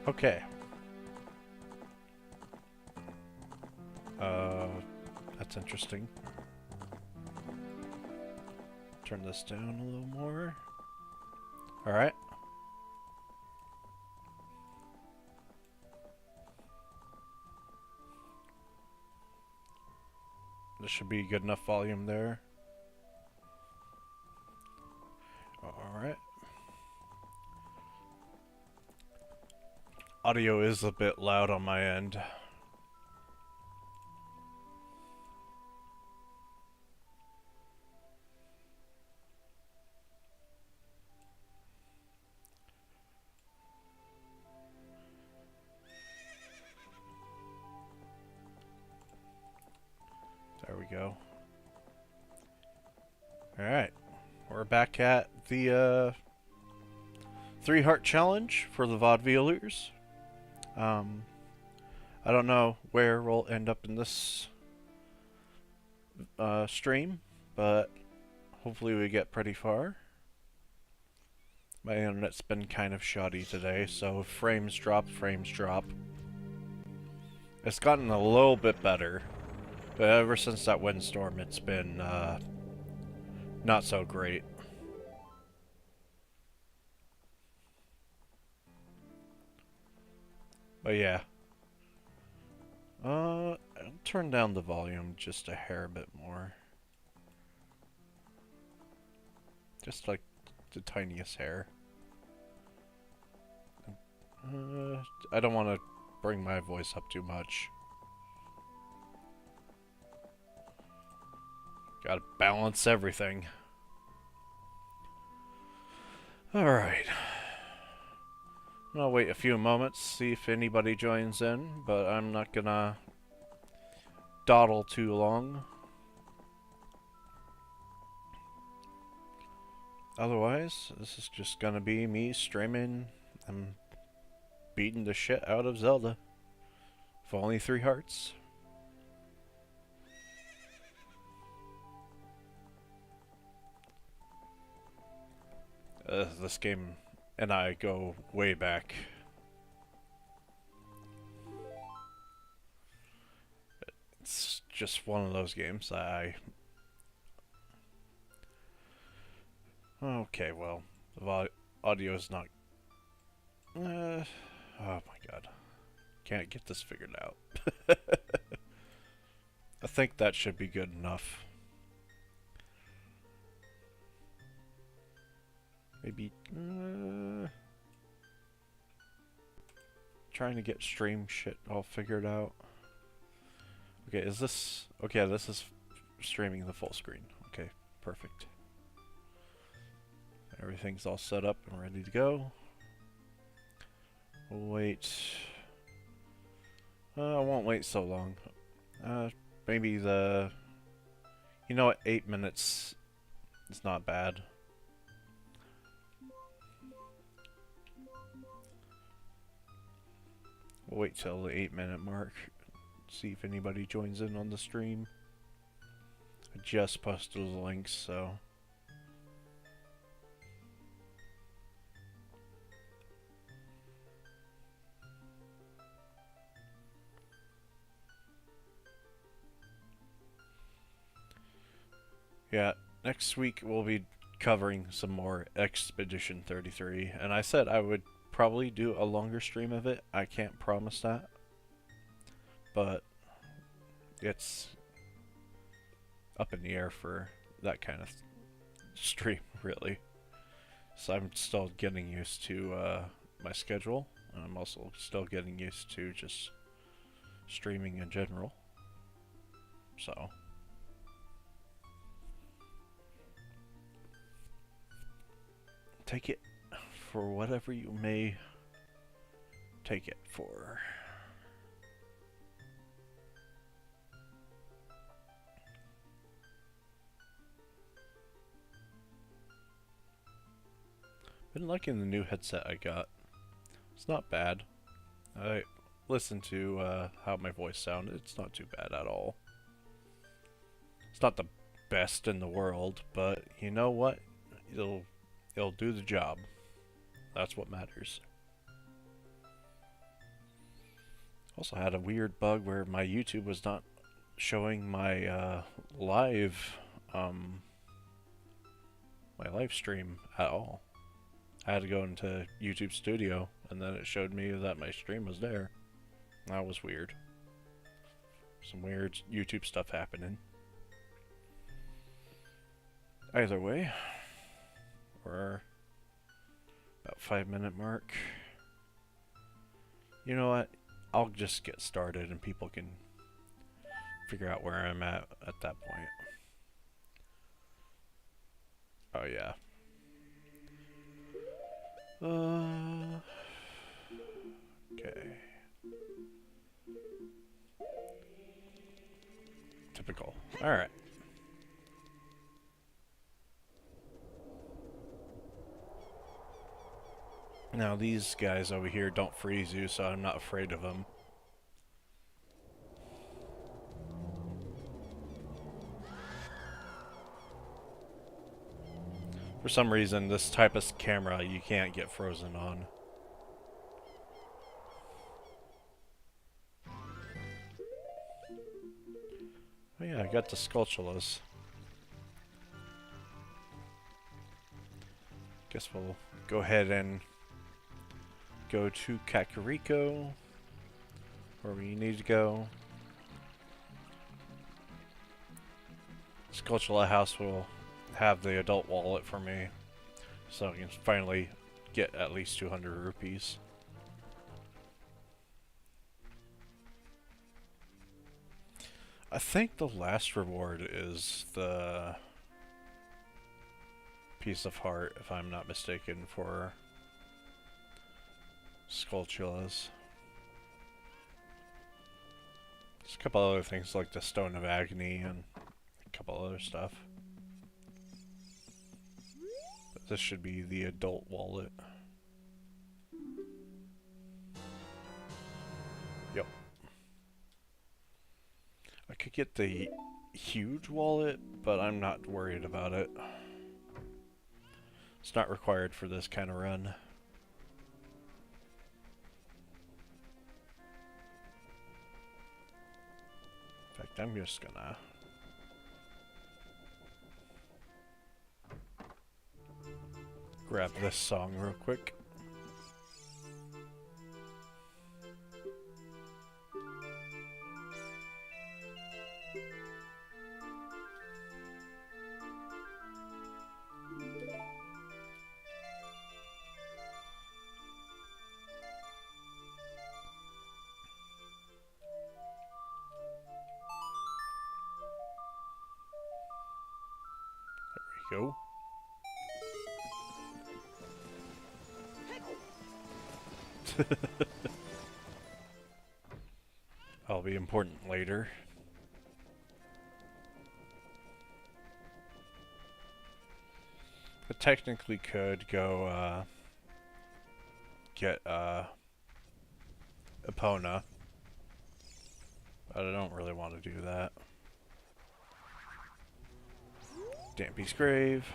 Okay. That's interesting. Turn this down a little more. Alright. This should be good enough volume there. Alright. Audio is a bit loud on my end. There we go. Alright. We're back at the 3-heart challenge for the vaudeviewers. I don't know where we'll end up in this stream, but hopefully we get pretty far. My internet's been kind of shoddy today, so frames drop, frames drop. It's gotten a little bit better, but ever since that windstorm, it's been not so great. But yeah. I'll turn down the volume just a hair bit more. Just like the tiniest hair. I don't want to bring my voice up too much. Gotta balance everything. Alright. I'll wait a few moments, see if anybody joins in, but I'm not gonna dawdle too long. Otherwise, this is just gonna be me streaming and beating the shit out of Zelda. For only 3 hearts. This game and I go way back. It's just one of those games that I... Okay, well, the audio is not... oh my god. Can't get this figured out. I think that should be good enough. Maybe... trying to get stream shit all figured out. Okay, is this... Okay, this is streaming the full screen. Okay, perfect. Everything's all set up and ready to go. We'll wait... I won't wait so long. Maybe the... You know what, 8 minutes is not bad. We'll wait till the 8-minute mark. See if anybody joins in on the stream. I just posted the links, so... Yeah, next week we'll be covering some more Expedition 33, and I said I would probably do a longer stream of it. I can't promise that, but it's up in the air for that kind of stream, really. So I'm still getting used to my schedule, and I'm also still getting used to just streaming in general. So... take it for whatever you may take it for. Been liking the new headset I got. It's not bad. I listened to how my voice sounded. It's not too bad at all. It's not the best in the world, but you know what? It'll do the job. That's what matters. Also had a weird bug where my YouTube was not showing my live my live stream at all. I had to go into YouTube Studio and then it showed me that my stream was there. That was weird. Some weird YouTube stuff happening. Either way, we're about 5-minute mark. You know what? I'll just get started and people can figure out where I'm at that point. Oh yeah. Okay. Typical. Alright. Now these guys over here don't freeze you, so I'm not afraid of them. For some reason, this type of camera you can't get frozen on. Oh yeah, I got the Skulltulas. Guess we'll go ahead and go to Kakariko, where we need to go. Skulltula House will have the adult wallet for me, so I can finally get at least 200 rupees. I think the last reward is the piece of heart, if I'm not mistaken, for Skulltulas. There's a couple other things like the Stone of Agony and a couple other stuff. But this should be the adult wallet. Yep. I could get the huge wallet, but I'm not worried about it. It's not required for this kind of run. In fact, I'm just gonna grab this song real quick. Go. That'll be important later. I technically could go get Epona, but I don't really want to do that. Dampy's Grave.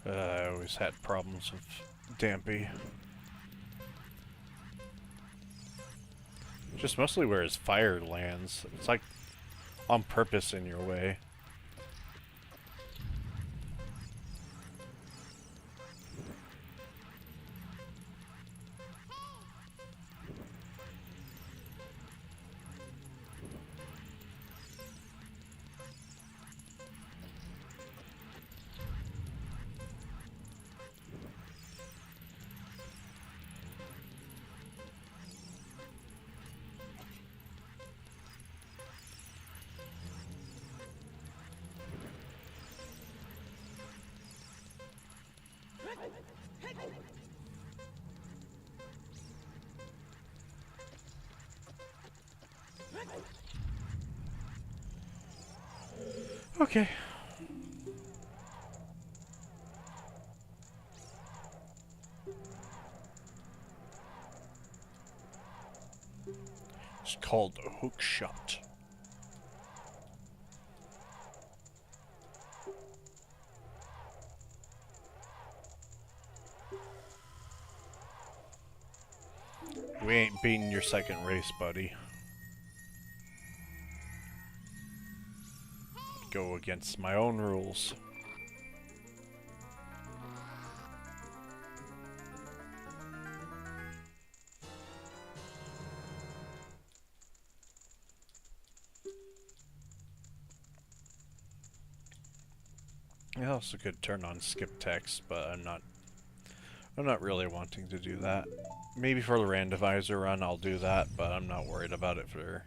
I always had problems with Dampy. Just mostly where his fire lands. It's like on purpose in your way. Okay. called a hook shot. We ain't beating your second race, buddy. Go against my own rules. I also could turn on skip text, but I'm not really wanting to do that. Maybe for the randomizer run I'll do that, but I'm not worried about it for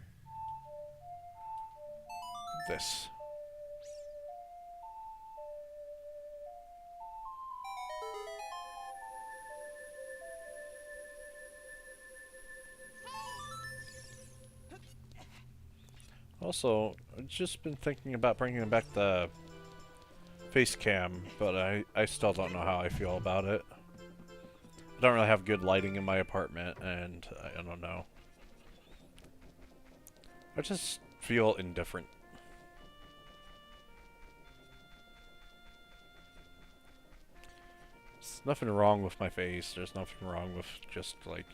this. Also, I've just been thinking about bringing back the face cam, but I still don't know how I feel about it. I don't really have good lighting in my apartment, and I don't know. I just feel indifferent. There's nothing wrong with my face. There's nothing wrong with just, like,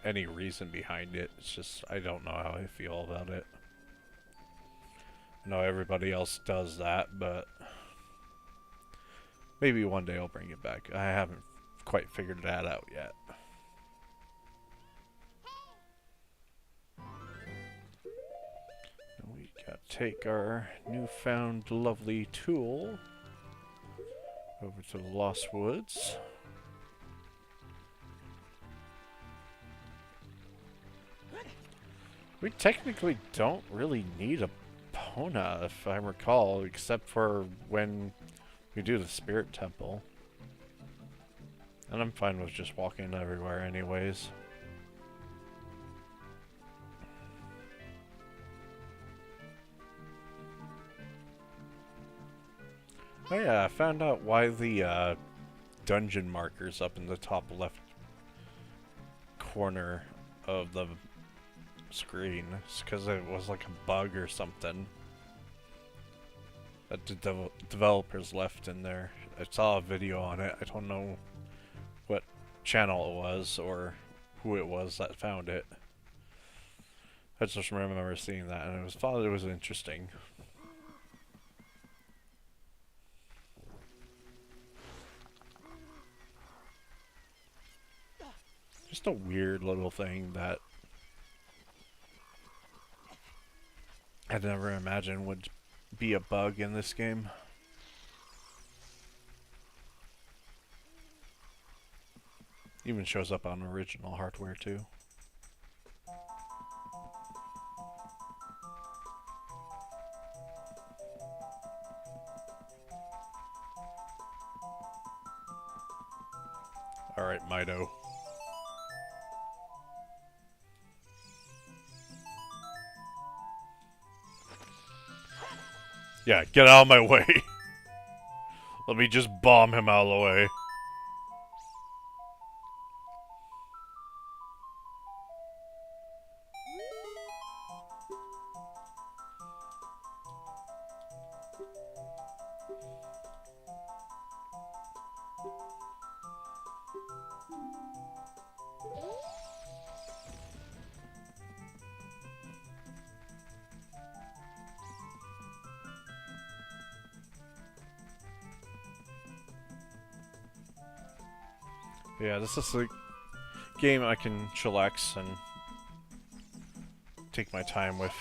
any reason behind it. It's just, I don't know how I feel about it. I know everybody else does that, but maybe one day I'll bring it back. I haven't quite figured that out yet. And we gotta take our newfound lovely tool over to the Lost Woods. We technically don't really need a Pona, if I recall, except for when we do the Spirit Temple. And I'm fine with just walking everywhere anyways. Oh yeah, I found out why the dungeon markers up in the top left corner of the screen. It's because it was like a bug or something that the developers left in there. I saw a video on it. I don't know what channel it was or who it was that found it. I just remember seeing that and I thought it was interesting. Just a weird little thing that I'd never imagined would be a bug in this game. Even shows up on original hardware too. Alright, Mido. Yeah, get out of my way. Let me just bomb him out of the way. Yeah, this is a game I can chillax and take my time with.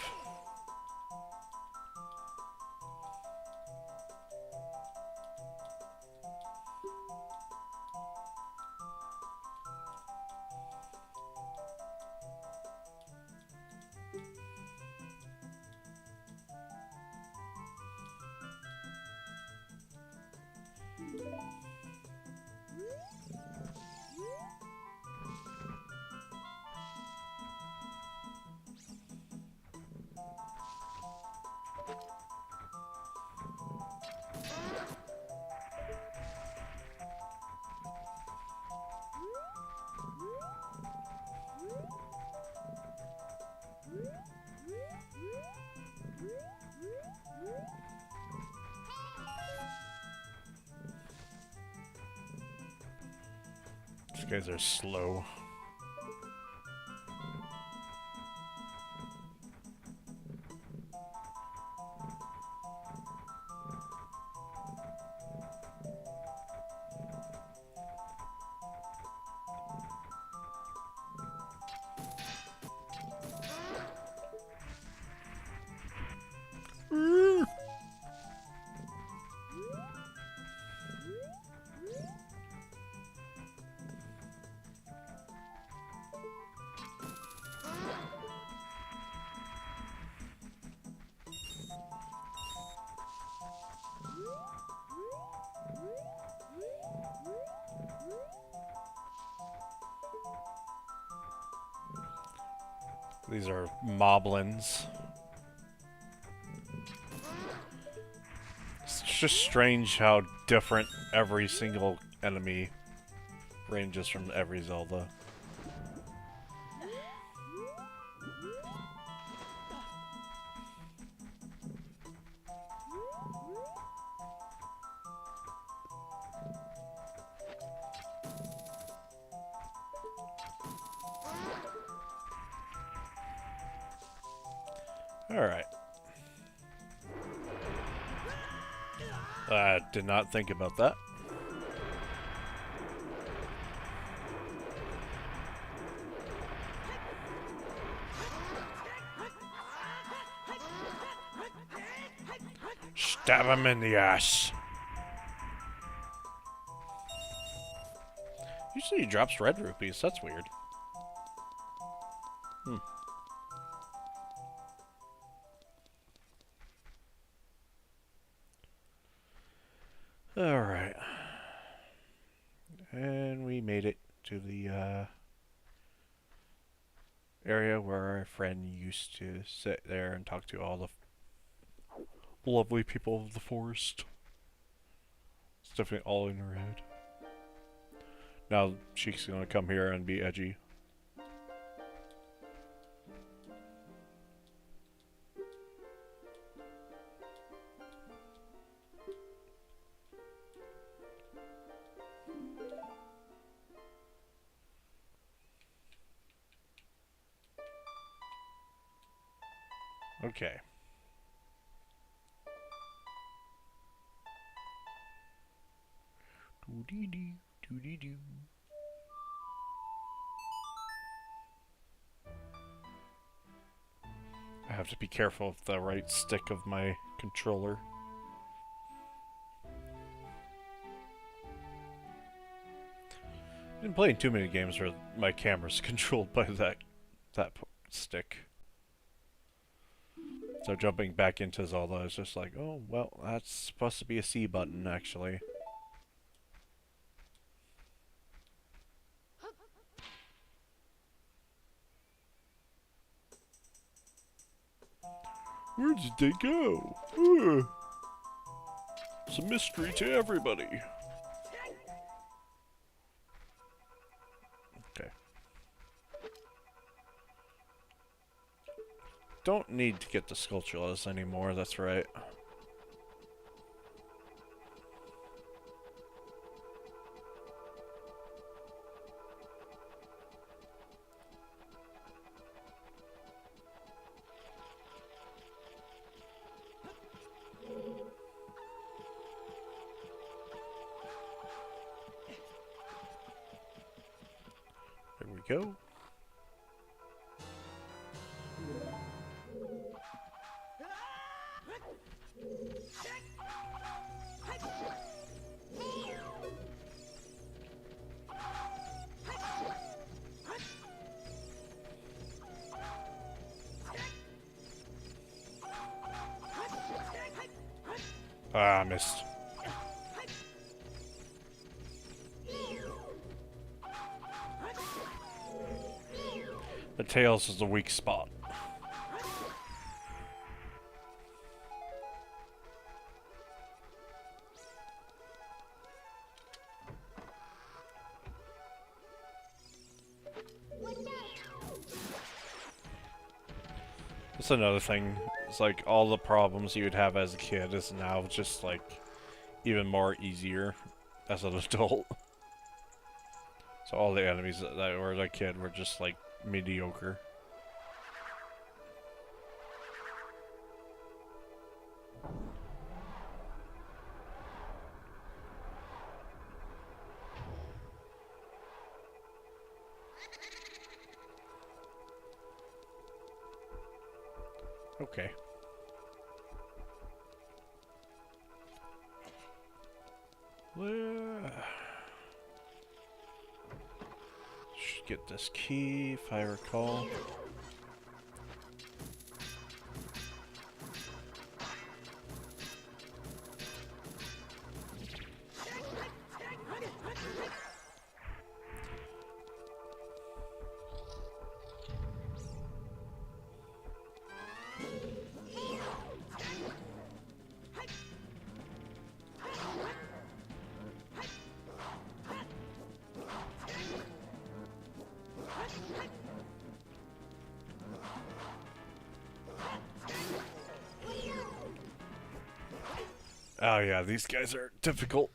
These guys are slow. These are moblins. It's just strange how different every single enemy ranges from every Zelda. Alright. I did not think about that. Stab him in the ass. Usually he drops red rupees, that's weird. Alright. And we made it to the area where our friend used to sit there and talk to all the lovely people of the forest. It's definitely all in her head. Now she's gonna come here and be edgy. Okay. Doo-dee-doo, doo-dee-doo. I have to be careful of the right stick of my controller. I've been playing too many games where my camera's controlled by that stick. So jumping back into Zelda is just like, oh, well, that's supposed to be a C button, actually. Where did they go? Ugh. It's a mystery to everybody. Okay. Don't need to get the sculptureless anymore, that's right. There we go. Ah, missed. The tails is the weak spot. That's another thing. It's like all the problems you would have as a kid is now just like even more easier as an adult. So all the enemies that were the kid were just like mediocre. Okay. Should get this key if I recall. Oh yeah, these guys are difficult.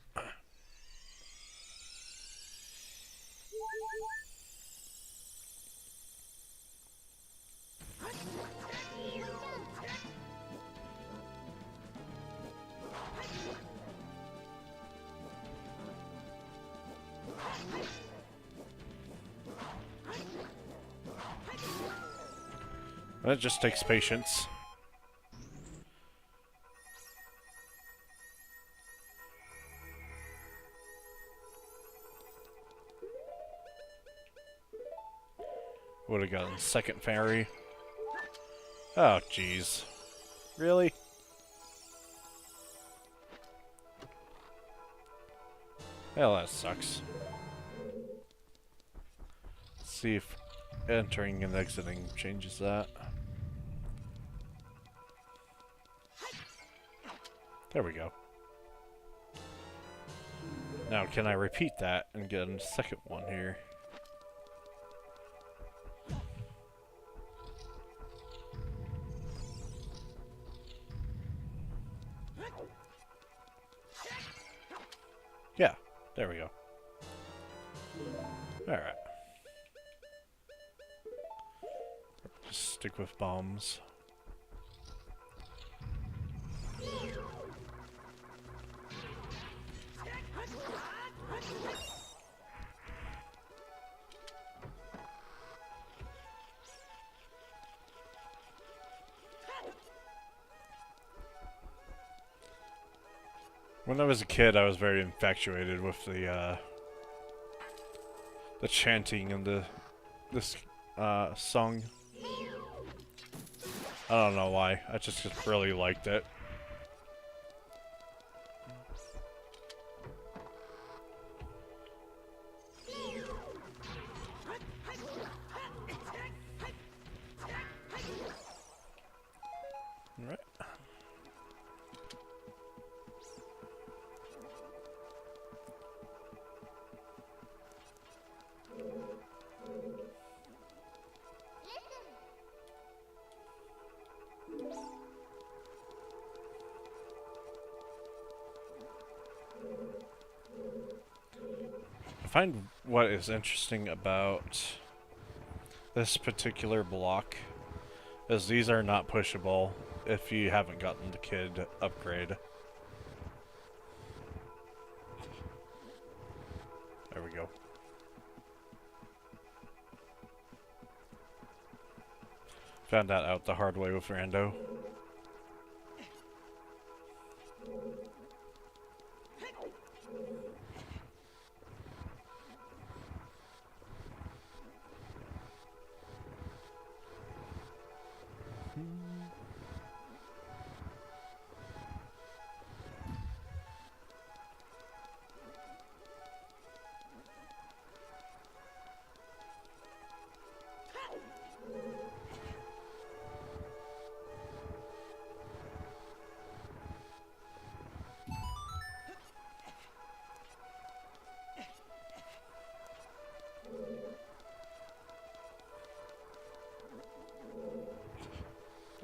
That just takes patience. Would have gotten second fairy. Oh, jeez. Really? Well, that sucks. Let's see if entering and exiting changes that. There we go. Now, can I repeat that and get a second one here? Yeah, there we go. Alright. Just stick with bombs. When I was a kid, I was very infatuated with the chanting and this song. I don't know why. I just really liked it. All right. I find what is interesting about this particular block is these are not pushable if you haven't gotten the kid upgrade. There we go. Found that out the hard way with Rando.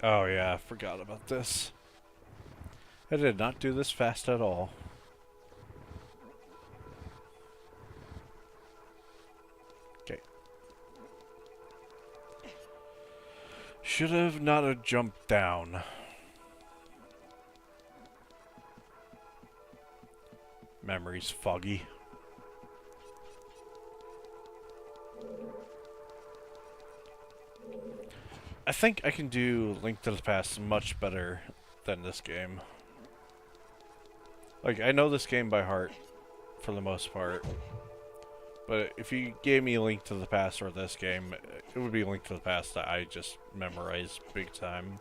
Oh yeah, I forgot about this. I did not do this fast at all. Should have not have jumped down. Memory's foggy. I think I can do Link to the Past much better than this game. Like, I know this game by heart, for the most part. But if you gave me Link to the Past or this game, it would be Link to the Past that I just memorized big time.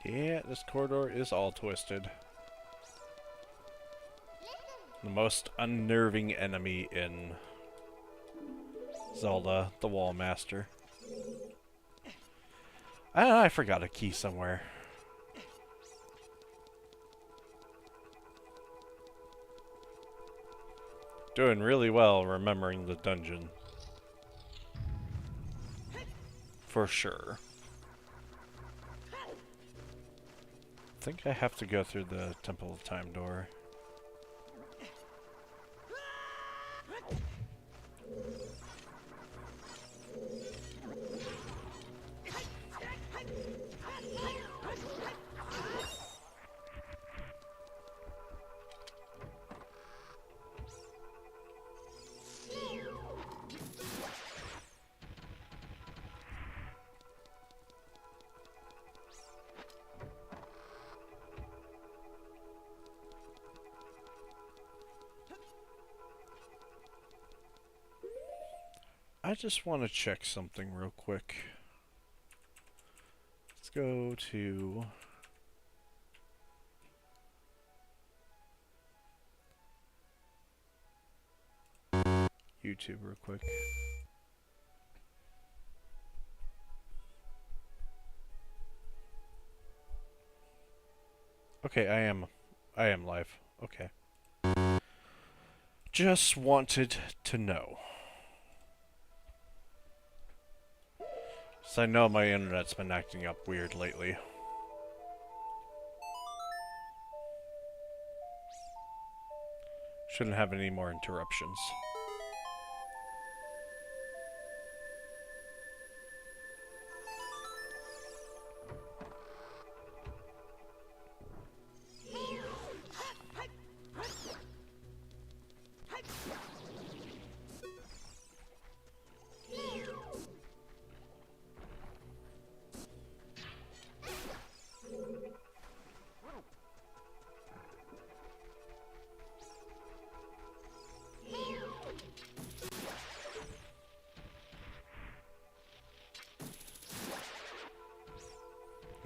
Yeah, this corridor is all twisted. The most unnerving enemy in Zelda, the Wall Master. I forgot a key somewhere. Doing really well remembering the dungeon. For sure. I think I have to go through the Temple of Time door. I just want to check something real quick. Let's go to YouTube real quick. Okay, I am live. Okay. Just wanted to know. So I know my internet's been acting up weird lately. Shouldn't have any more interruptions.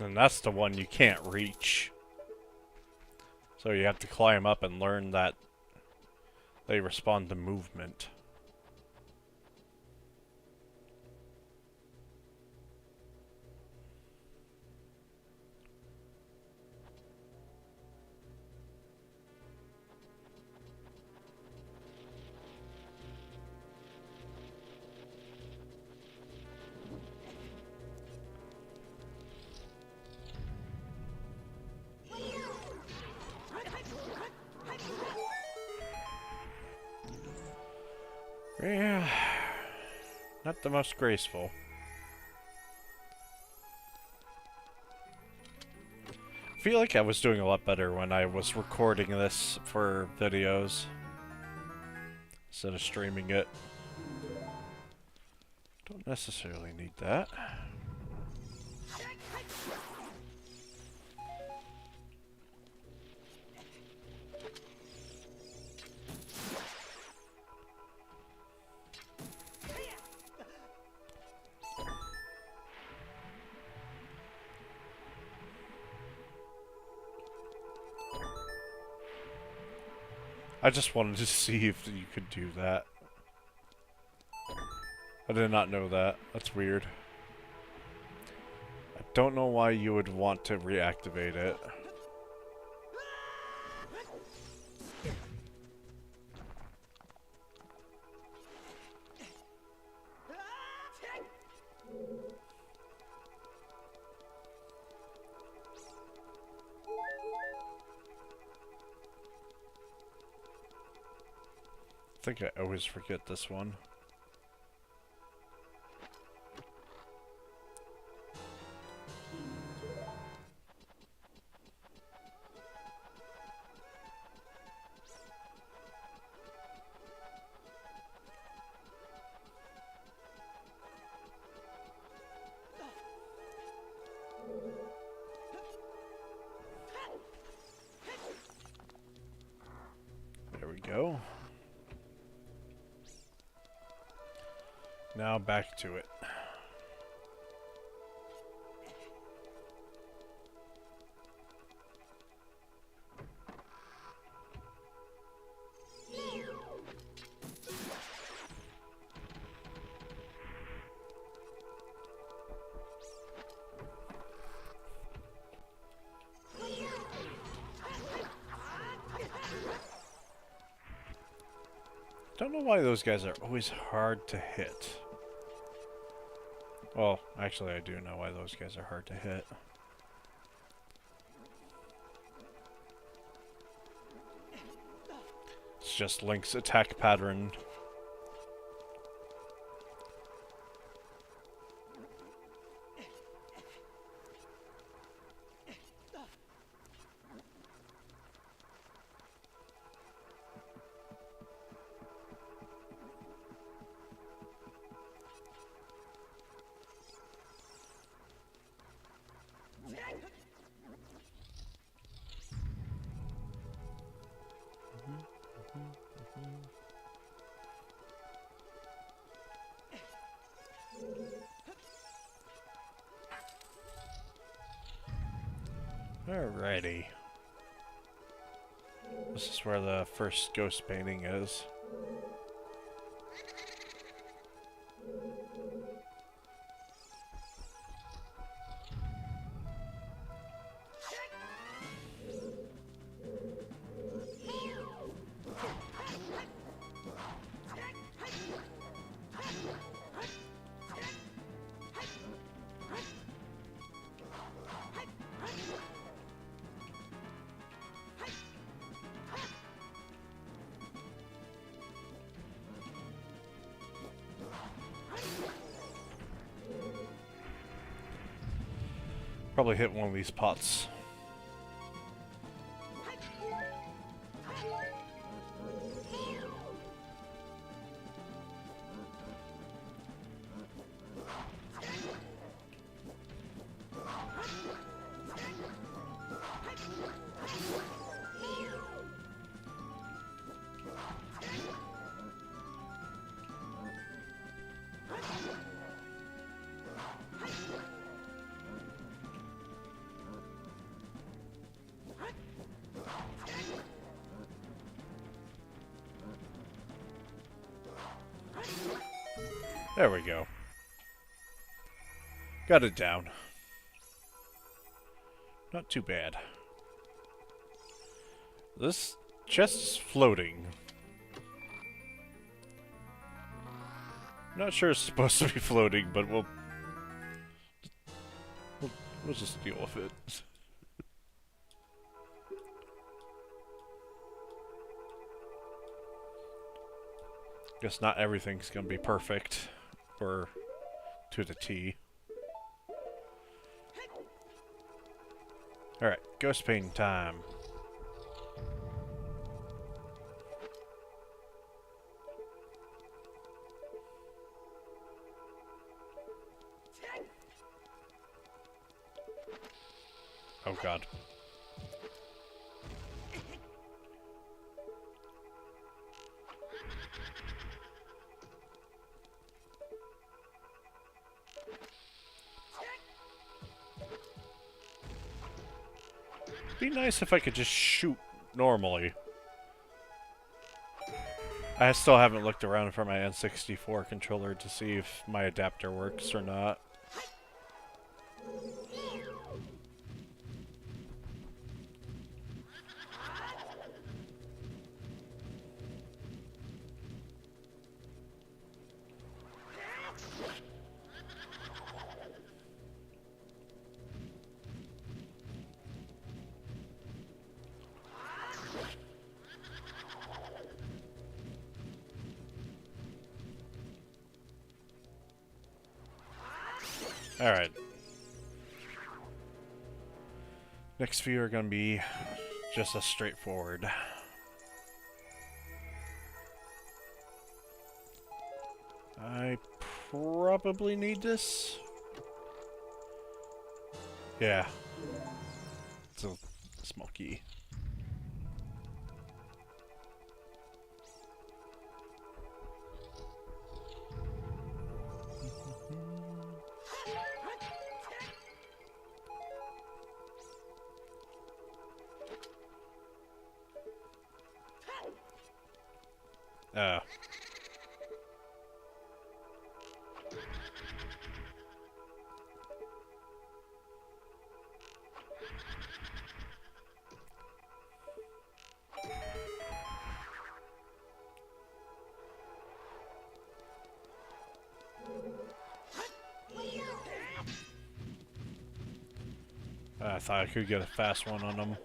And that's the one you can't reach. So you have to climb up and learn that they respond to movement. Yeah, not the most graceful. I feel like I was doing a lot better when I was recording this for videos instead of streaming it. Don't necessarily need that. I just wanted to see if you could do that. I did not know that. That's weird. I don't know why you would want to reactivate it. I think I always forget this one. There we go. Now back to it. Don't know why those guys are always hard to hit. Well, actually I do know why those guys are hard to hit. It's just Link's attack pattern. Alrighty. This is where the first ghost painting is. Probably hit one of these pots. There we go. Got it down. Not too bad. This chest is floating. Not sure it's supposed to be floating, but we'll just deal with it. Guess not everything's gonna be perfect, or to the T. Alright, ghost painting time. Oh god. Be nice if I could just shoot normally. I still haven't looked around for my N64 controller to see if my adapter works or not. Alright. Next few are going to be just as straightforward. I probably need this. Yeah. It's a small key. I thought I could get a fast one on them.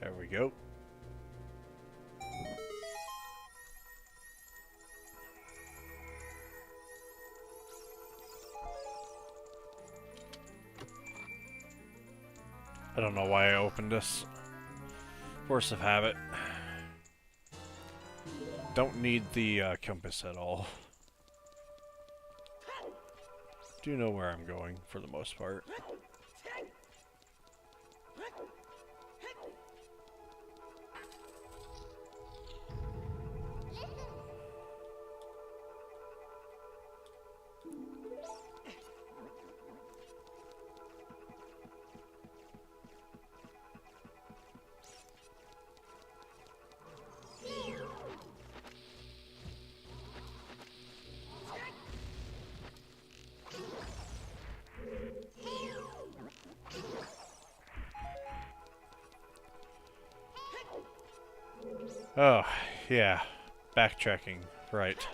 There we go. I don't know why I opened this. Force of habit. Don't need the compass at all. Do know where I'm going for the most part. Oh, yeah. Backtracking. Right.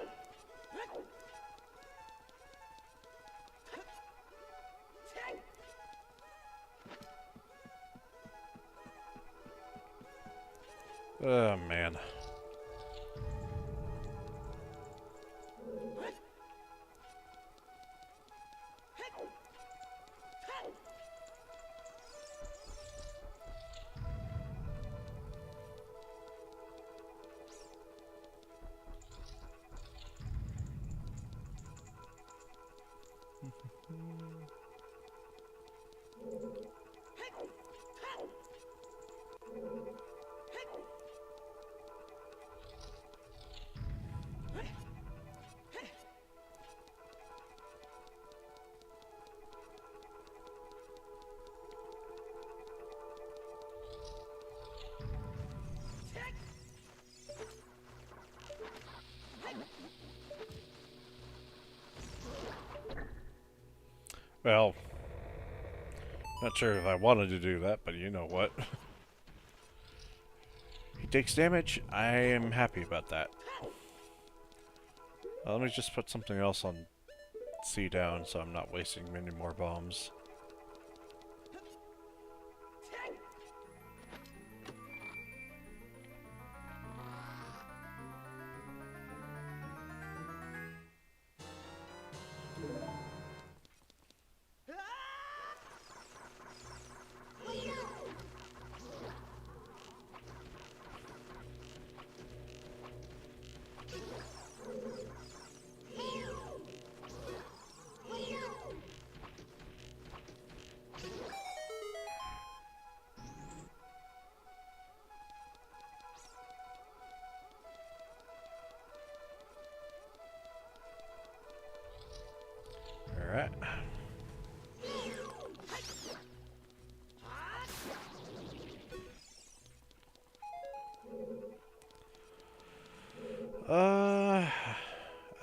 Oh, man. Well, not sure if I wanted to do that, but you know what. He takes damage. I am happy about that. Let me just put something else on C down so I'm not wasting many more bombs. I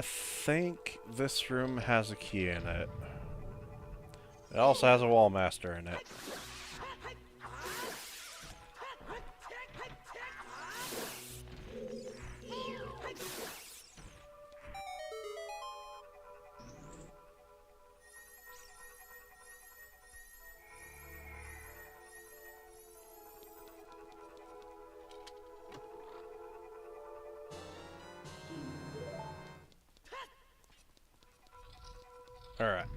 think this room has a key in it. It also has a wall master in it. Alright.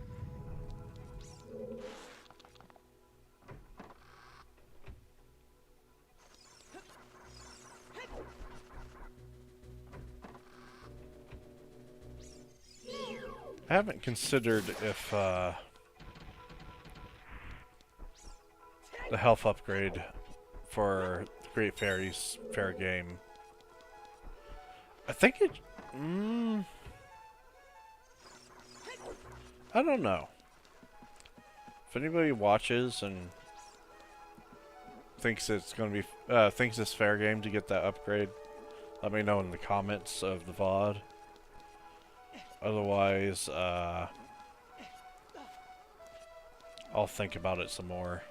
I haven't considered if the health upgrade for the Great Fairy's fair game. I think it... I don't know. If anybody watches and thinks it's gonna be thinks it's fair game to get that upgrade, let me know in the comments of the VOD. Otherwise, I'll think about it some more.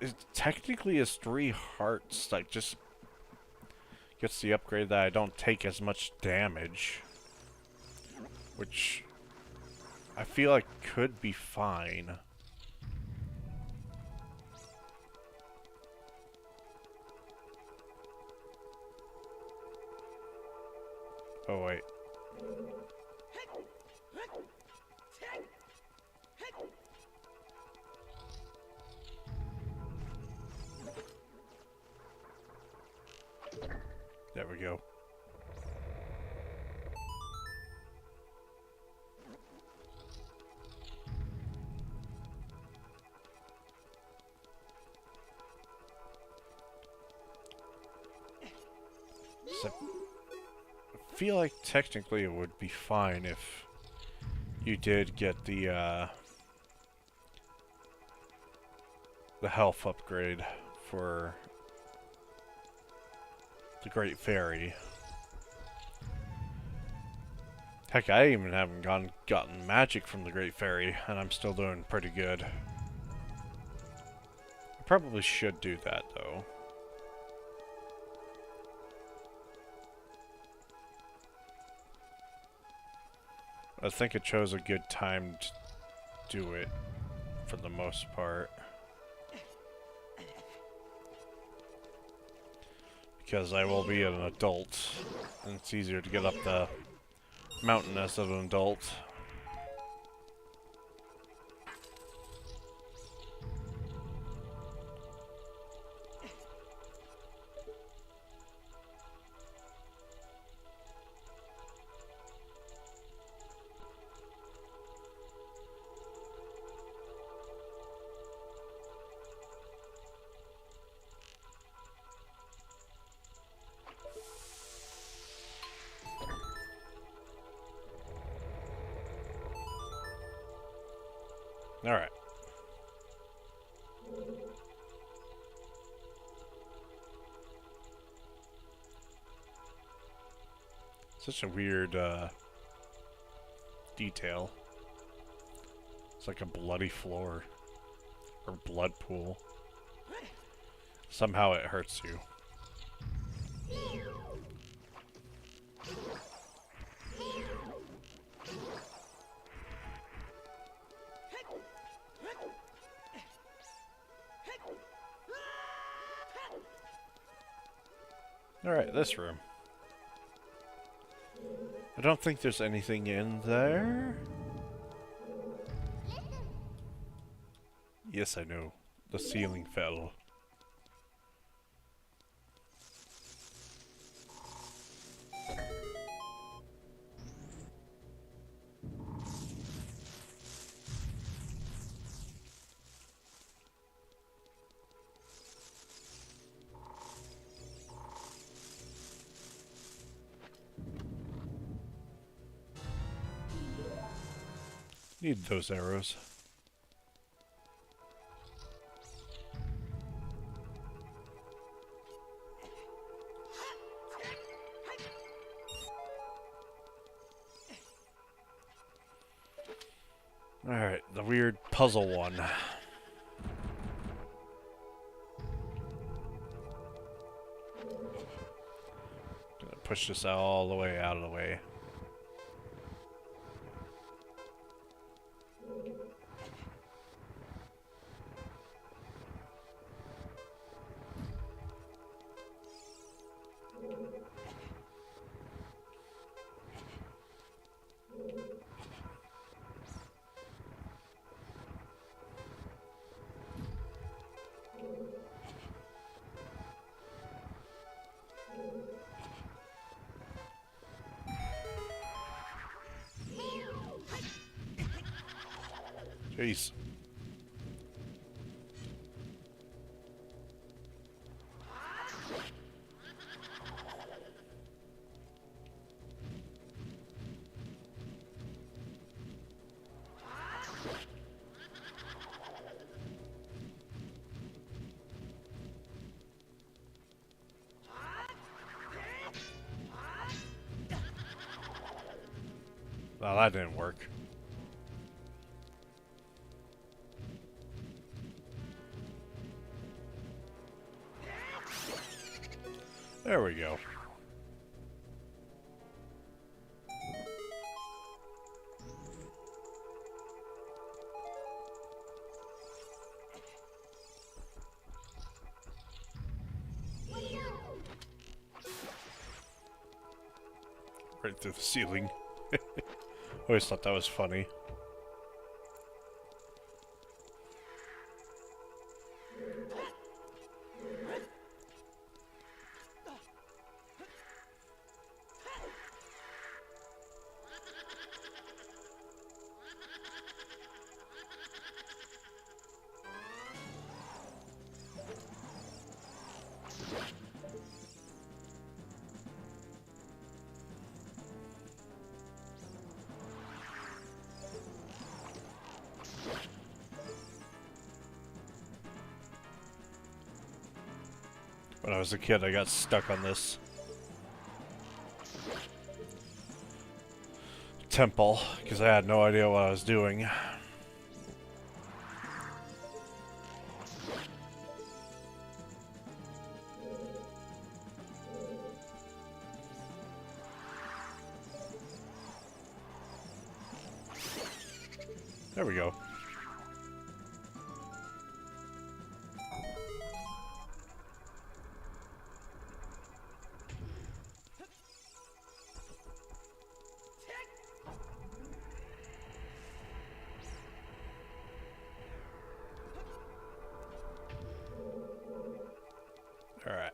It technically is 3 hearts, like just gets the upgrade that I don't take as much damage, which I feel like could be fine. Oh wait. There we go. So, I feel like technically it would be fine if you did get the health upgrade for the Great Fairy. Heck, I even haven't gotten magic from the Great Fairy, and I'm still doing pretty good. I probably should do that, though. I think I chose a good time to do it, for the most part. Because I will be an adult, and it's easier to get up the mountain as an adult. Alright. Such a weird, detail. It's like a bloody floor. Or blood pool. Somehow it hurts you. Alright, this room. I don't think there's anything in there. Yes, I know. The ceiling fell. Need those arrows. Alright, the weird puzzle one. Gonna push this all the way out of the way. Jeez. Well, that didn't work. There we go. Right through the ceiling. Always thought that was funny. When I was a kid, I got stuck on this temple because I had no idea what I was doing. There we go. Alright.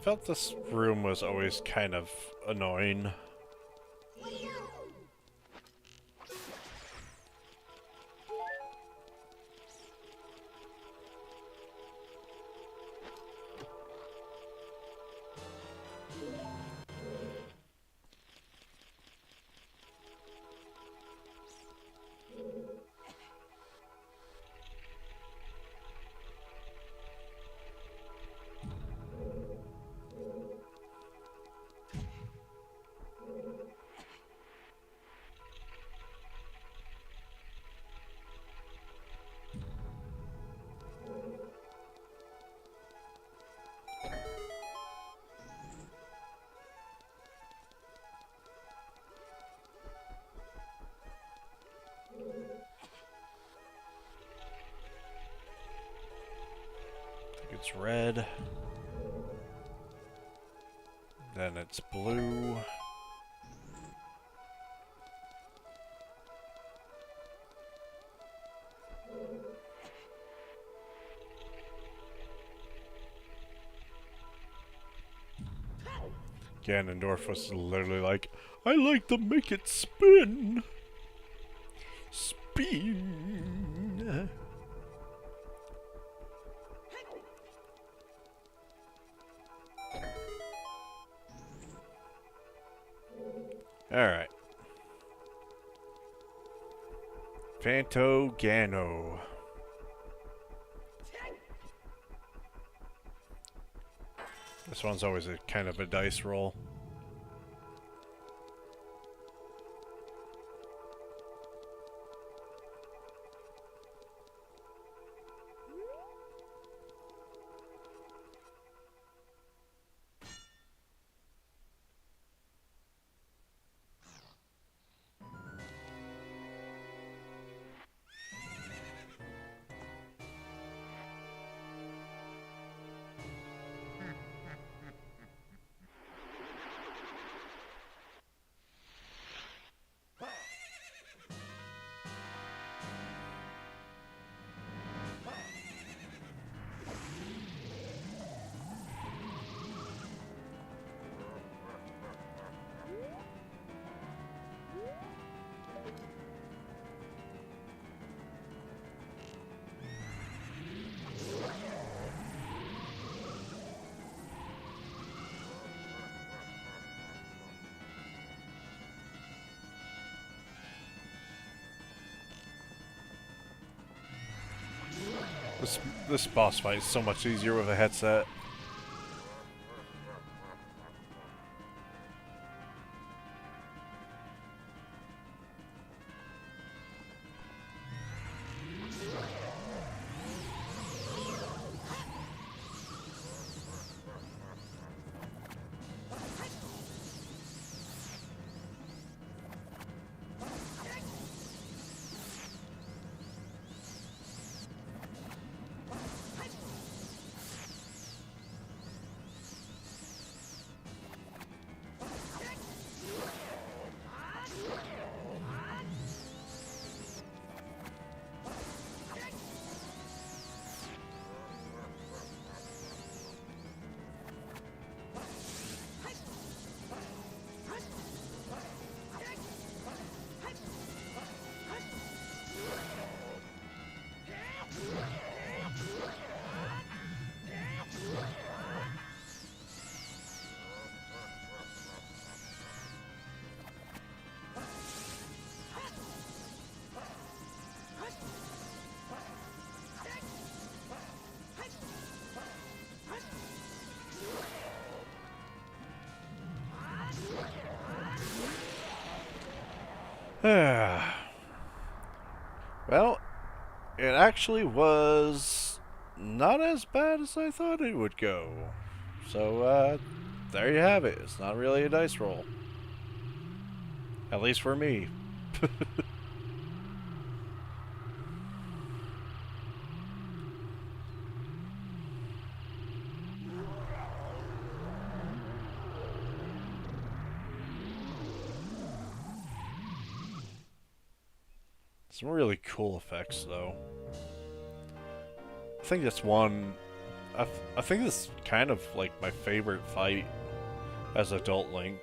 Felt this room was always kind of annoying. It's red. Then it's blue. Ganondorf was literally like, I like to make it spin. Spin. Alright. Fantogano. This one's always a kind of a dice roll. This boss fight is so much easier with a headset. Well, it actually was not as bad as I thought it would go. So, there you have it. It's not really a dice roll. At least for me. Some really cool effects, though. I think that's one... I think this is kind of like my favorite fight as Adult Link.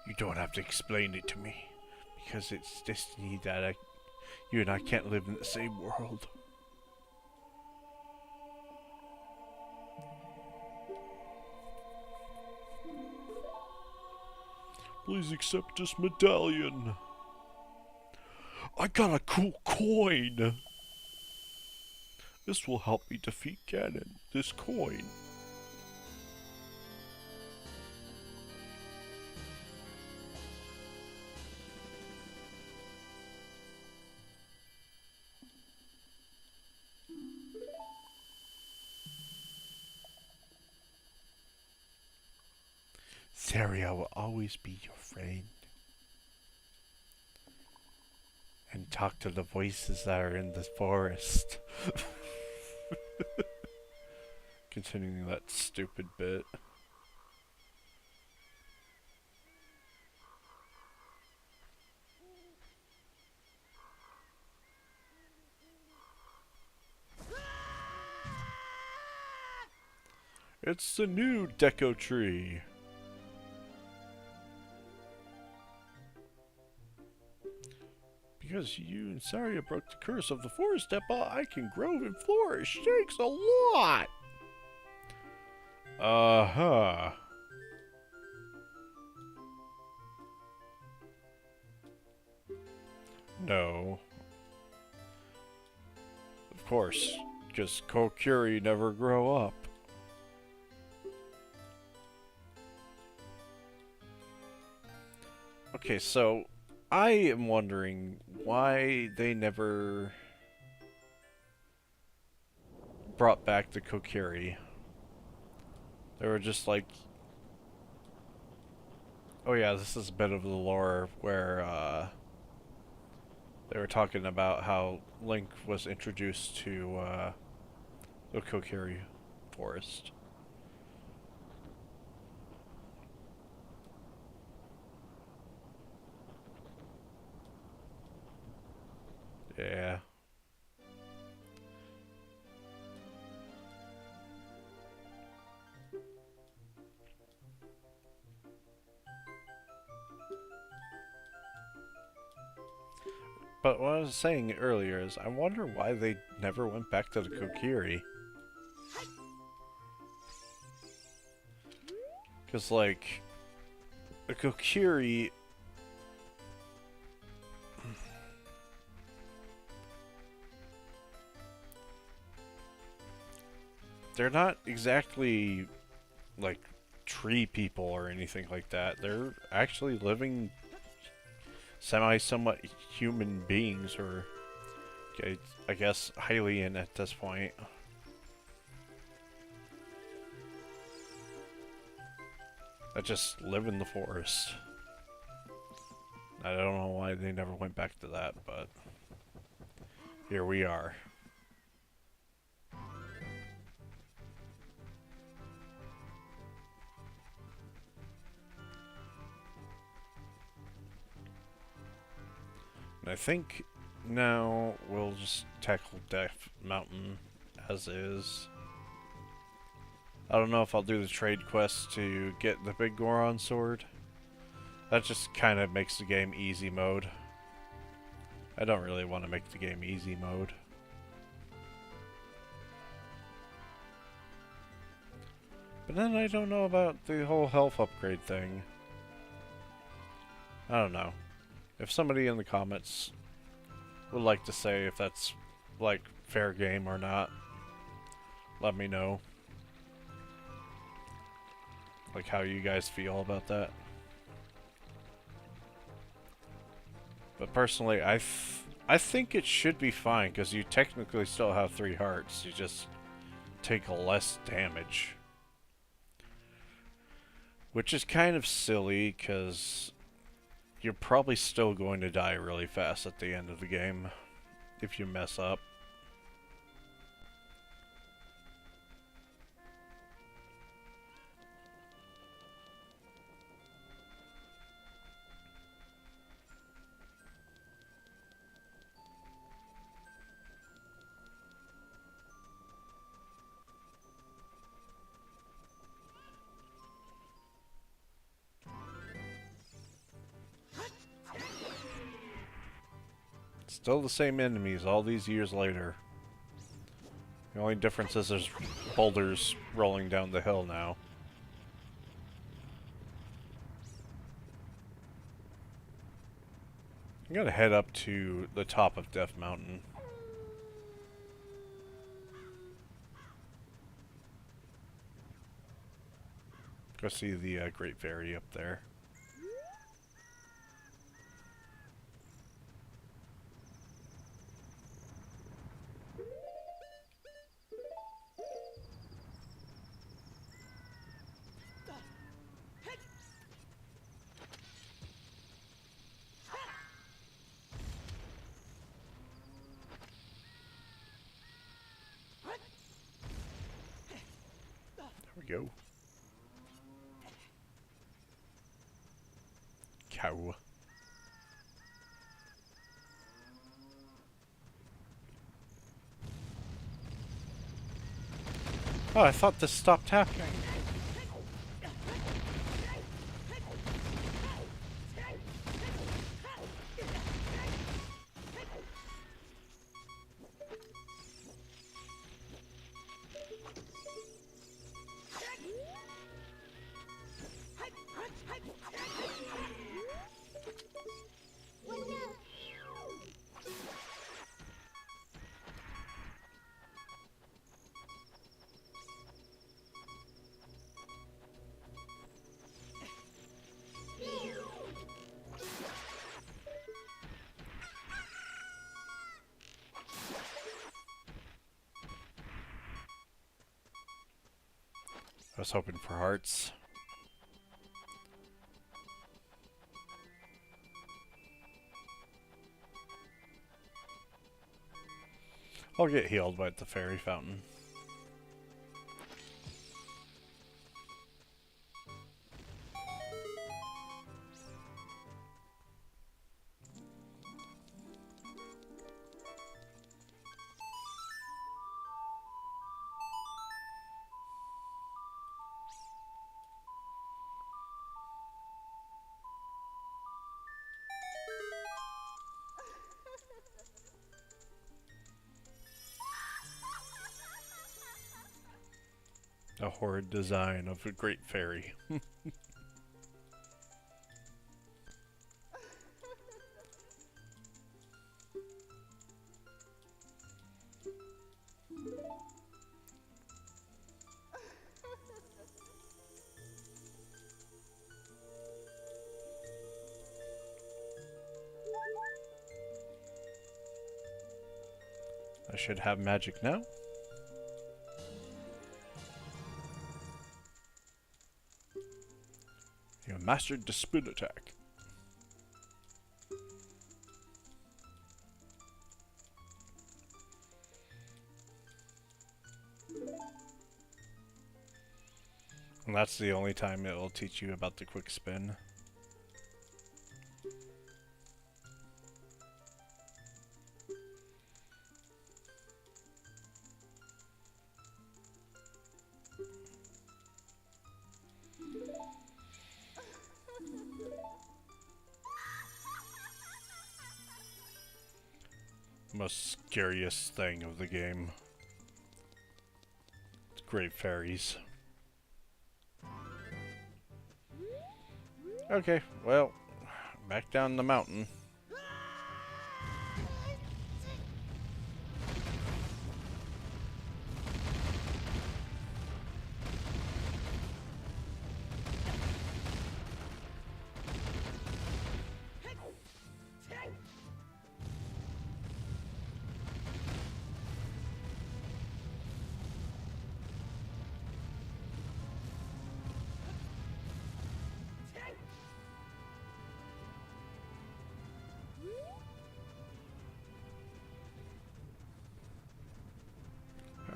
You don't have to explain it to me, because it's destiny that you and I can't live in the same world. Please accept this medallion. I got a cool coin. This will help me defeat Ganon. This coin. Theria will always be your friend. And talk to the voices that are in the forest. Continuing that stupid bit. It's the new Deco Tree. Because you and Saria broke the curse of the forest depot, I can grow and flourish. Thanks a lot! Uh-huh. No. Of course, because Kokiri never grow up. Okay, so I am wondering why they never brought back the Kokiri. They were just like, oh yeah, this is a bit of the lore where they were talking about how Link was introduced to the Kokiri forest. Yeah. But what I was saying earlier is, I wonder why they never went back to the Kokiri. Because, like, the Kokiri... they're not exactly, like, tree people or anything like that. They're actually living somewhat human beings, or okay, I guess Hylian at this point. That just live in the forest. I don't know why they never went back to that, but here we are. I think now we'll just tackle Death Mountain as is. I don't know if I'll do the trade quest to get the big Goron sword. That just kind of makes the game easy mode. I don't really want to make the game easy mode. But then I don't know about the whole health upgrade thing. I don't know. If somebody in the comments would like to say if that's, like, fair game or not, let me know. Like, how you guys feel about that. But personally, I think it should be fine, because you technically still have 3 hearts. You just take less damage. Which is kind of silly, because you're probably still going to die really fast at the end of the game if you mess up. Still the same enemies all these years later. The only difference is there's boulders rolling down the hill now. I'm gonna head up to the top of Death Mountain. Go see the Great Fairy up there. Go. Cow. Oh, I thought this stopped happening. I was hoping for hearts. I'll get healed by the fairy fountain. A horrid design of a great fairy. I should have magic now. You mastered the spin attack. And that's the only time it will teach you about the quick spin. Most scariest thing of the game. It's great fairies. Okay, well, back down the mountain.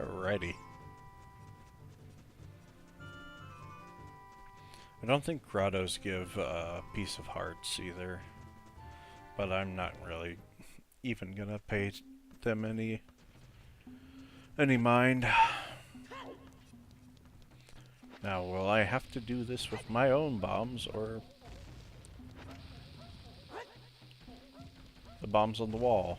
Alrighty. I don't think grottos give Piece of Hearts either, but I'm not really even gonna pay them any mind. Now, will I have to do this with my own bombs, or the bombs on the wall?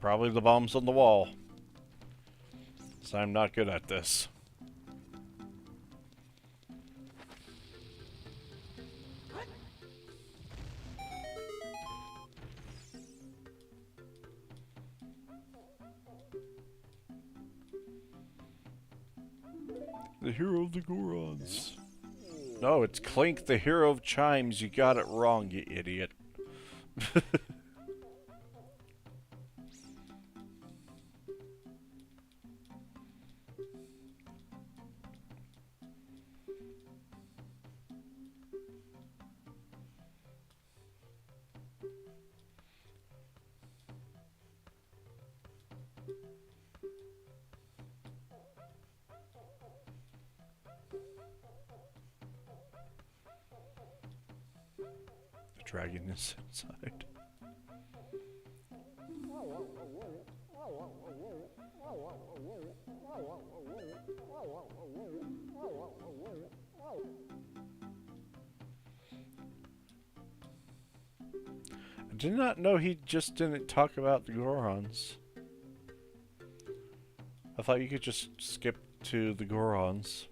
Probably the bombs on the wall. So I'm not good at this. The hero of the Gorons. No, it's Clink, the hero of chimes. You got it wrong, you idiot. dragon is inside. I did not know he just didn't talk about the Gorons. I thought you could just skip to the Gorons.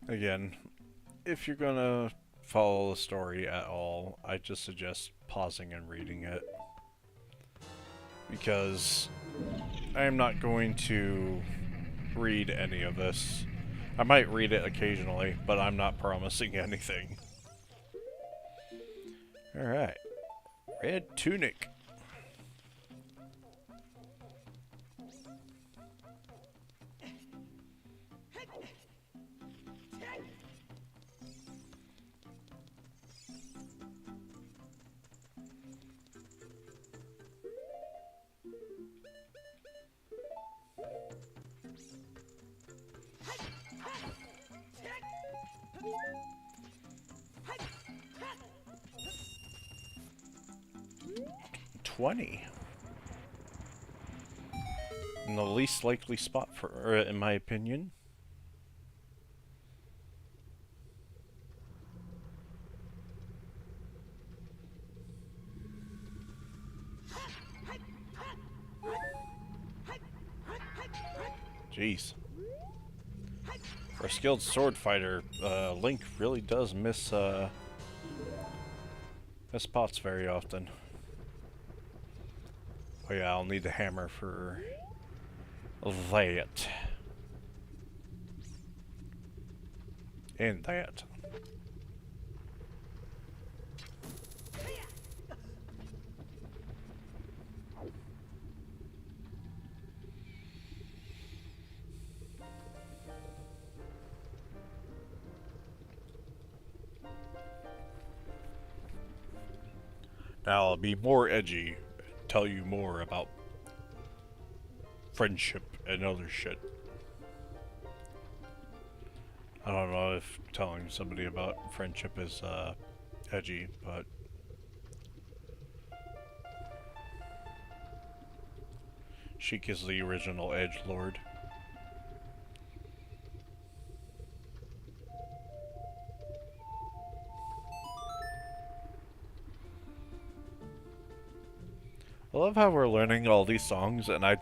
Again, if you're gonna follow the story at all, I just suggest pausing and reading it. Because I am not going to read any of this. I might read it occasionally, but I'm not promising anything. Alright. Red tunic. In the least likely spot for, in my opinion. Jeez. For a skilled sword fighter, Link really does miss spots very often. Oh yeah, I'll need the hammer for that. And that. Now I'll be more edgy, tell you more about friendship and other shit. I don't know if telling somebody about friendship is edgy, but Sheik is the original edgelord. I love how we're learning all these songs, and I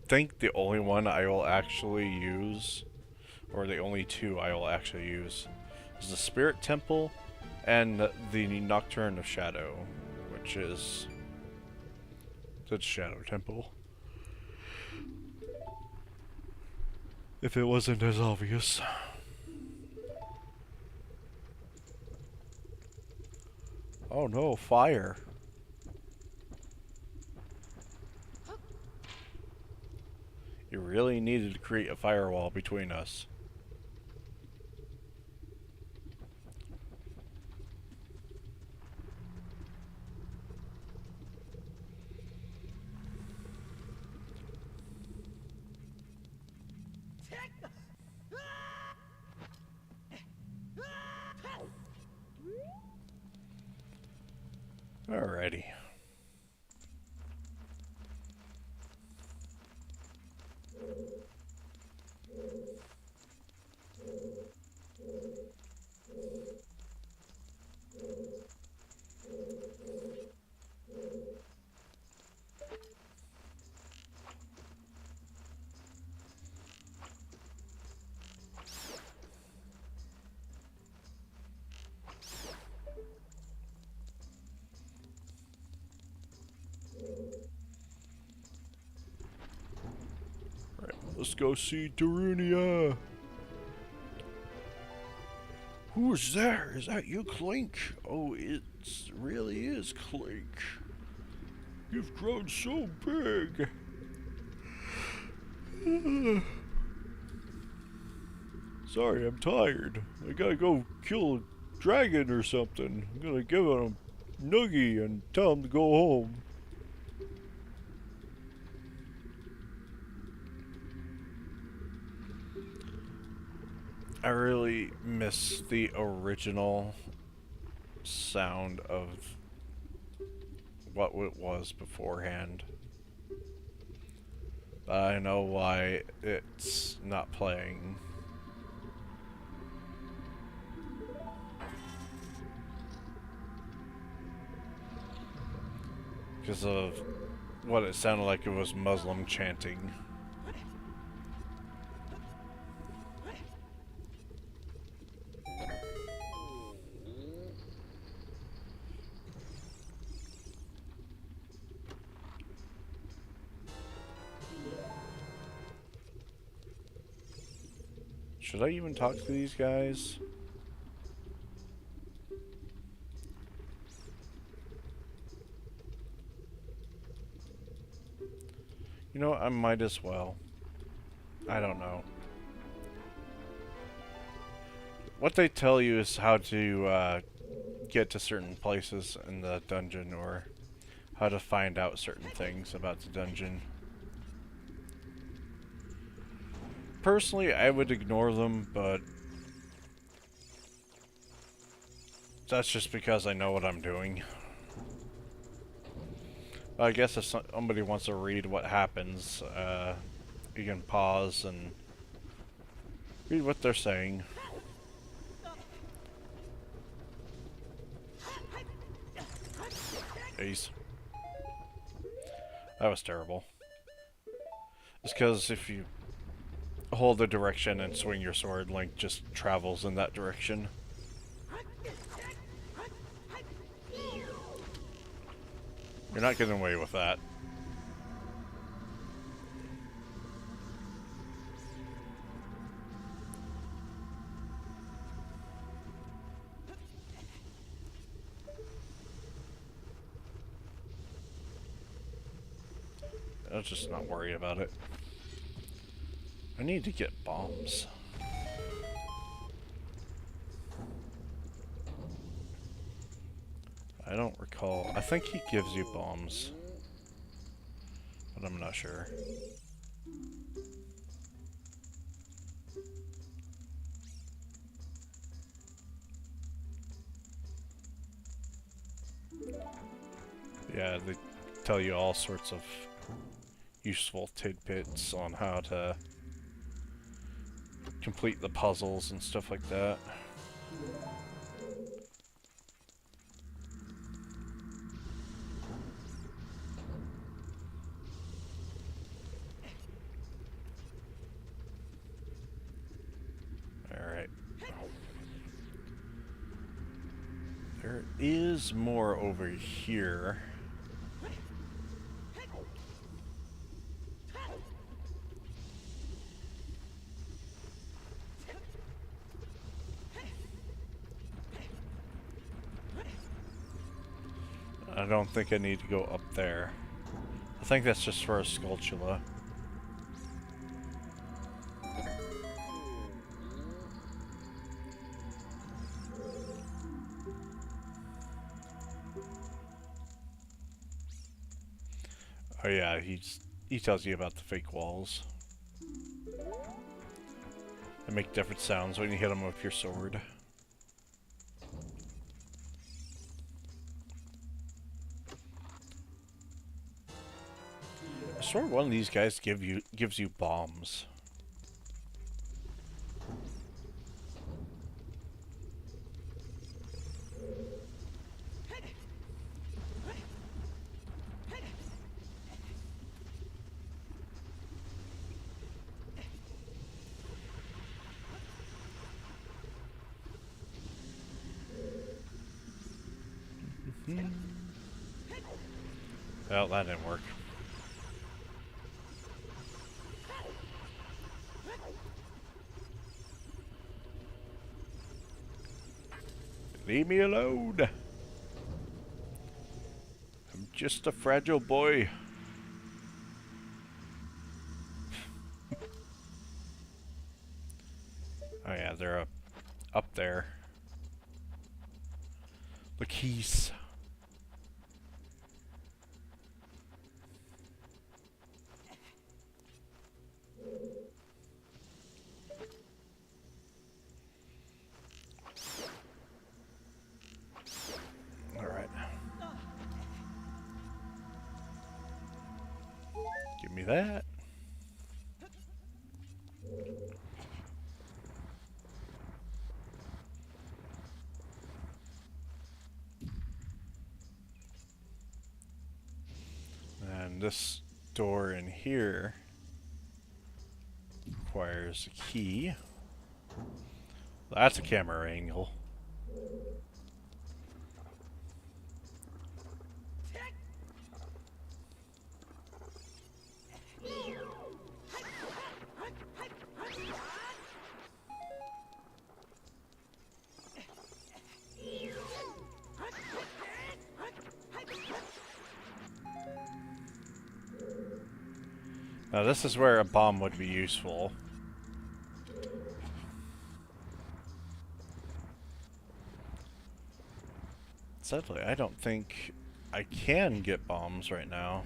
think the only one I will actually use, or the only two I will actually use, is the Spirit Temple and the Nocturne of Shadow, which is the Shadow Temple. If it wasn't as obvious. Oh no, fire. You really needed to create a firewall between us. Alrighty. Let's go see Darunia. Who's there? Is that you, Clink? Oh, it really is Clink. You've grown so big. Sorry, I'm tired. I gotta go kill a dragon or something. I'm gonna give him a noogie and tell him to go home. I really miss the original sound of what it was beforehand. I know why it's not playing. Because of what it sounded like it was Muslim chanting. Should I even talk to these guys? You know what, I might as well. I don't know. What they tell you is how to get to certain places in the dungeon, or how to find out certain things about the dungeon. Personally, I would ignore them, but that's just because I know what I'm doing. I guess if somebody wants to read what happens, you can pause and read what they're saying. Jeez. That was terrible. It's because if you hold the direction and swing your sword, Link just travels in that direction. You're not getting away with that. I'll just not worry about it. I need to get bombs. I don't recall. I think he gives you bombs, but I'm not sure. Yeah, they tell you all sorts of useful tidbits on how to complete the puzzles and stuff like that. Alright. There is more over here. I don't think I need to go up there. I think that's just for a Skulltula. Oh yeah, he tells you about the fake walls. They make different sounds when you hit them with your sword. I swear one of these guys gives you bombs. Well, that didn't work. Leave me alone. I'm just a fragile boy. Oh yeah, they're up there. The keys. Alright. Give me that. And this door in here requires a key. That's a camera angle. Now this is where a bomb would be useful. Sadly, I don't think I can get bombs right now.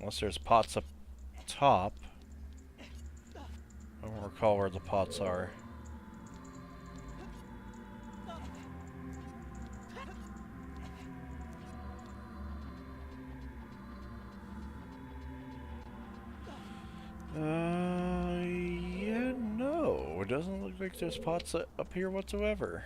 Unless there's pots up top. I don't recall where the pots are. Yeah, no. It doesn't look like there's pots up here whatsoever.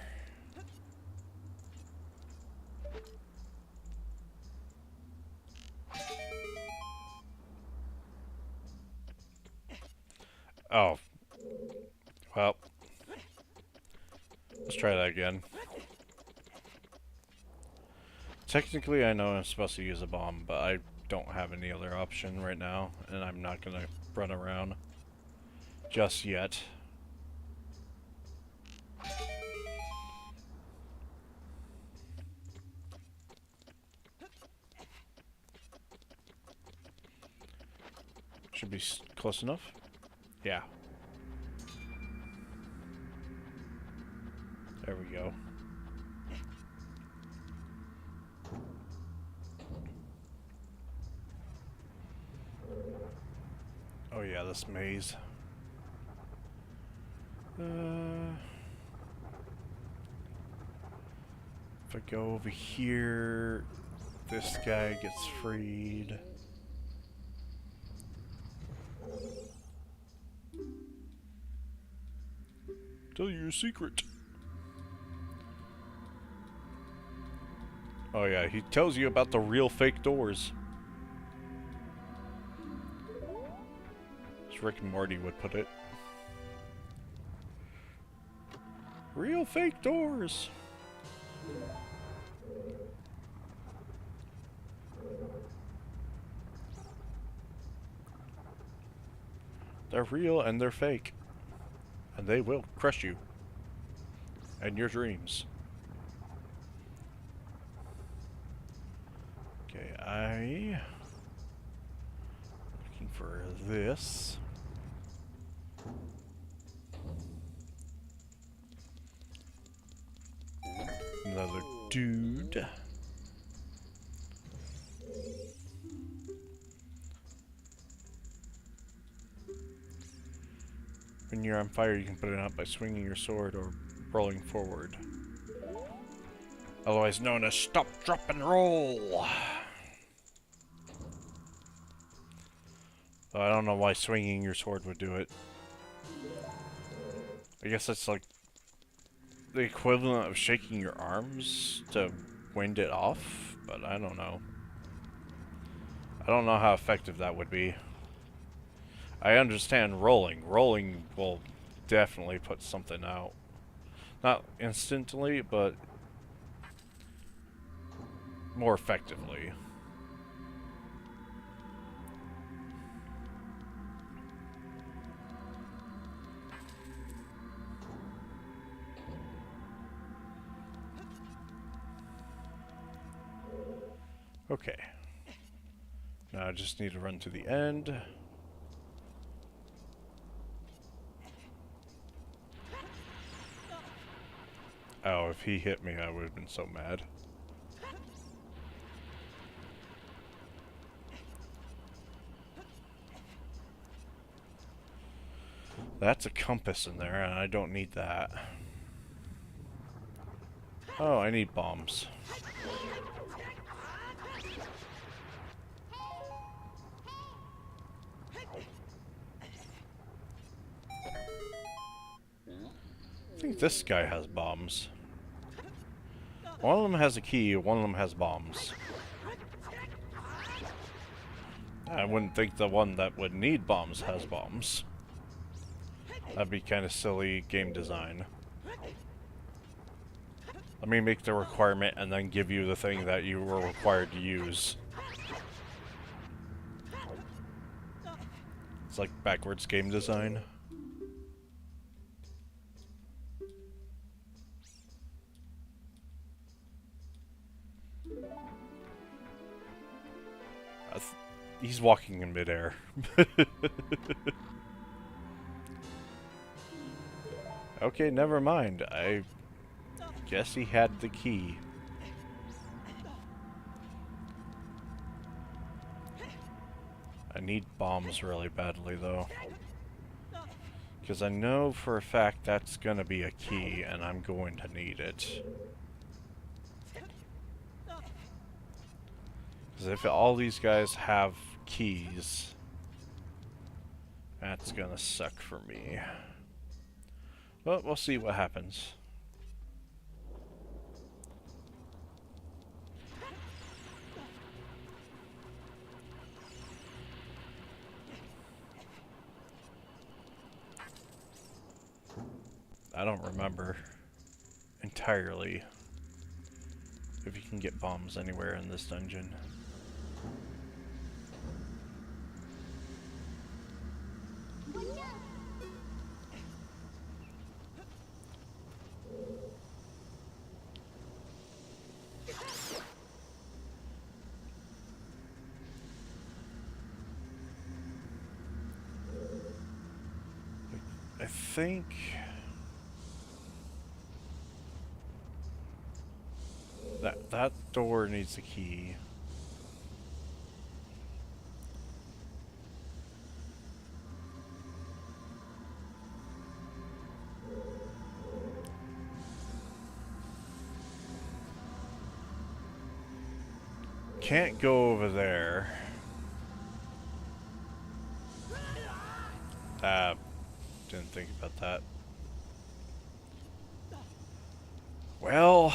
Oh. Well. Let's try that again. Technically, I know I'm supposed to use a bomb, but I don't have any other option right now, and I'm not gonna run around just yet. Should be close enough. Yeah. There we go. Oh yeah, this maze. If I go over here, this guy gets freed. Tell you a secret. Oh yeah, he tells you about the real fake doors. As Rick and Morty would put it. Real fake doors. They're real and they're fake. And they will crush you. And your dreams. Okay, looking for this. Another dude. When you're on fire, you can put it out by swinging your sword or rolling forward. Otherwise known as stop, drop, and roll. I don't know why swinging your sword would do it. I guess that's like the equivalent of shaking your arms to wind it off, but I don't know. I don't know how effective that would be. I understand rolling. Rolling will definitely put something out. Not instantly, but more effectively. Okay. Now I just need to run to the end. Oh, if he hit me, I would have been so mad. That's a compass in there, and I don't need that. Oh, I need bombs. I think this guy has bombs. One of them has a key, one of them has bombs. I wouldn't think the one that would need bombs has bombs. That'd be kind of silly game design. Let me make the requirement and then give you the thing that you were required to use. It's like backwards game design. He's walking in midair. Okay, never mind. I guess he had the key. I need bombs really badly, though. Because I know for a fact that's gonna be a key, and I'm going to need it. Because if all these guys have keys, that's gonna suck for me. But we'll see what happens. I don't remember entirely if you can get bombs anywhere in this dungeon. I think that door needs a key. Can't go over there. Didn't think about that. Well,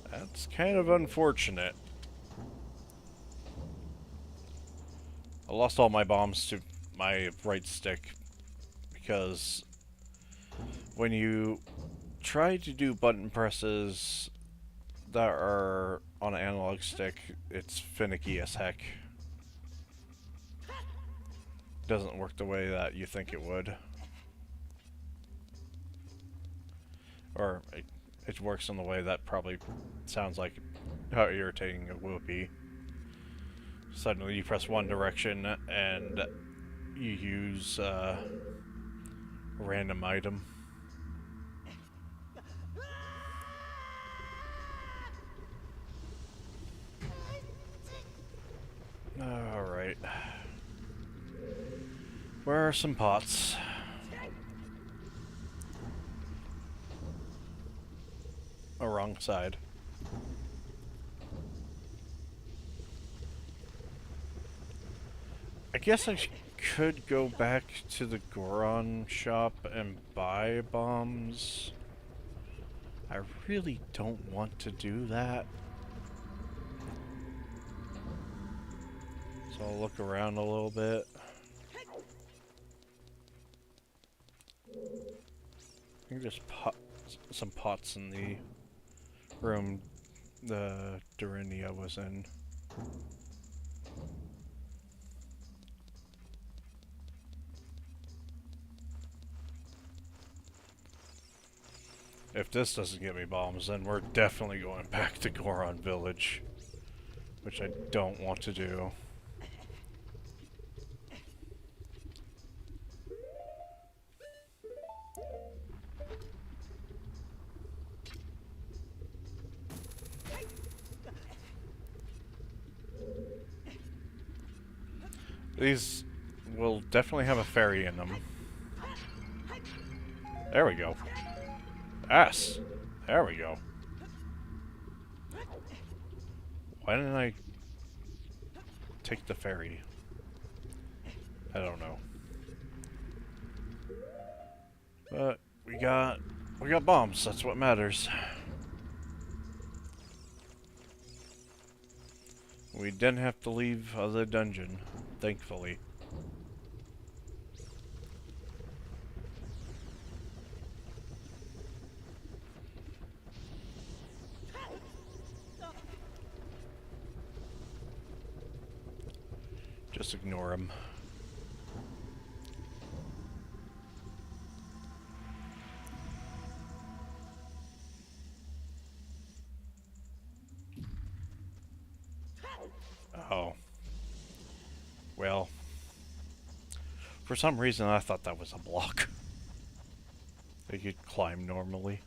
that's kind of unfortunate. I lost all my bombs to my right stick because when you try to do button presses that are on an analog stick, it's finicky as heck. Doesn't work the way that you think it would. Or it works in the way that probably sounds like how irritating it will be. Suddenly you press one direction and you use a random item. Alright. Where are some pots? Oh, wrong side. I guess I could go back to the Goron shop and buy bombs. I really don't want to do that. So I'll look around a little bit. I think there's some pots in the room the Durinia was in. If this doesn't get me bombs, then we're definitely going back to Goron Village. Which I don't want to do. These will definitely have a fairy in them. There we go. Yes! There we go. Why didn't I take the ferry? I don't know. But we got bombs, that's what matters. We didn't have to leave the dungeon, thankfully. Just ignore him. Oh. Well. For some reason I thought that was a block. They could climb normally.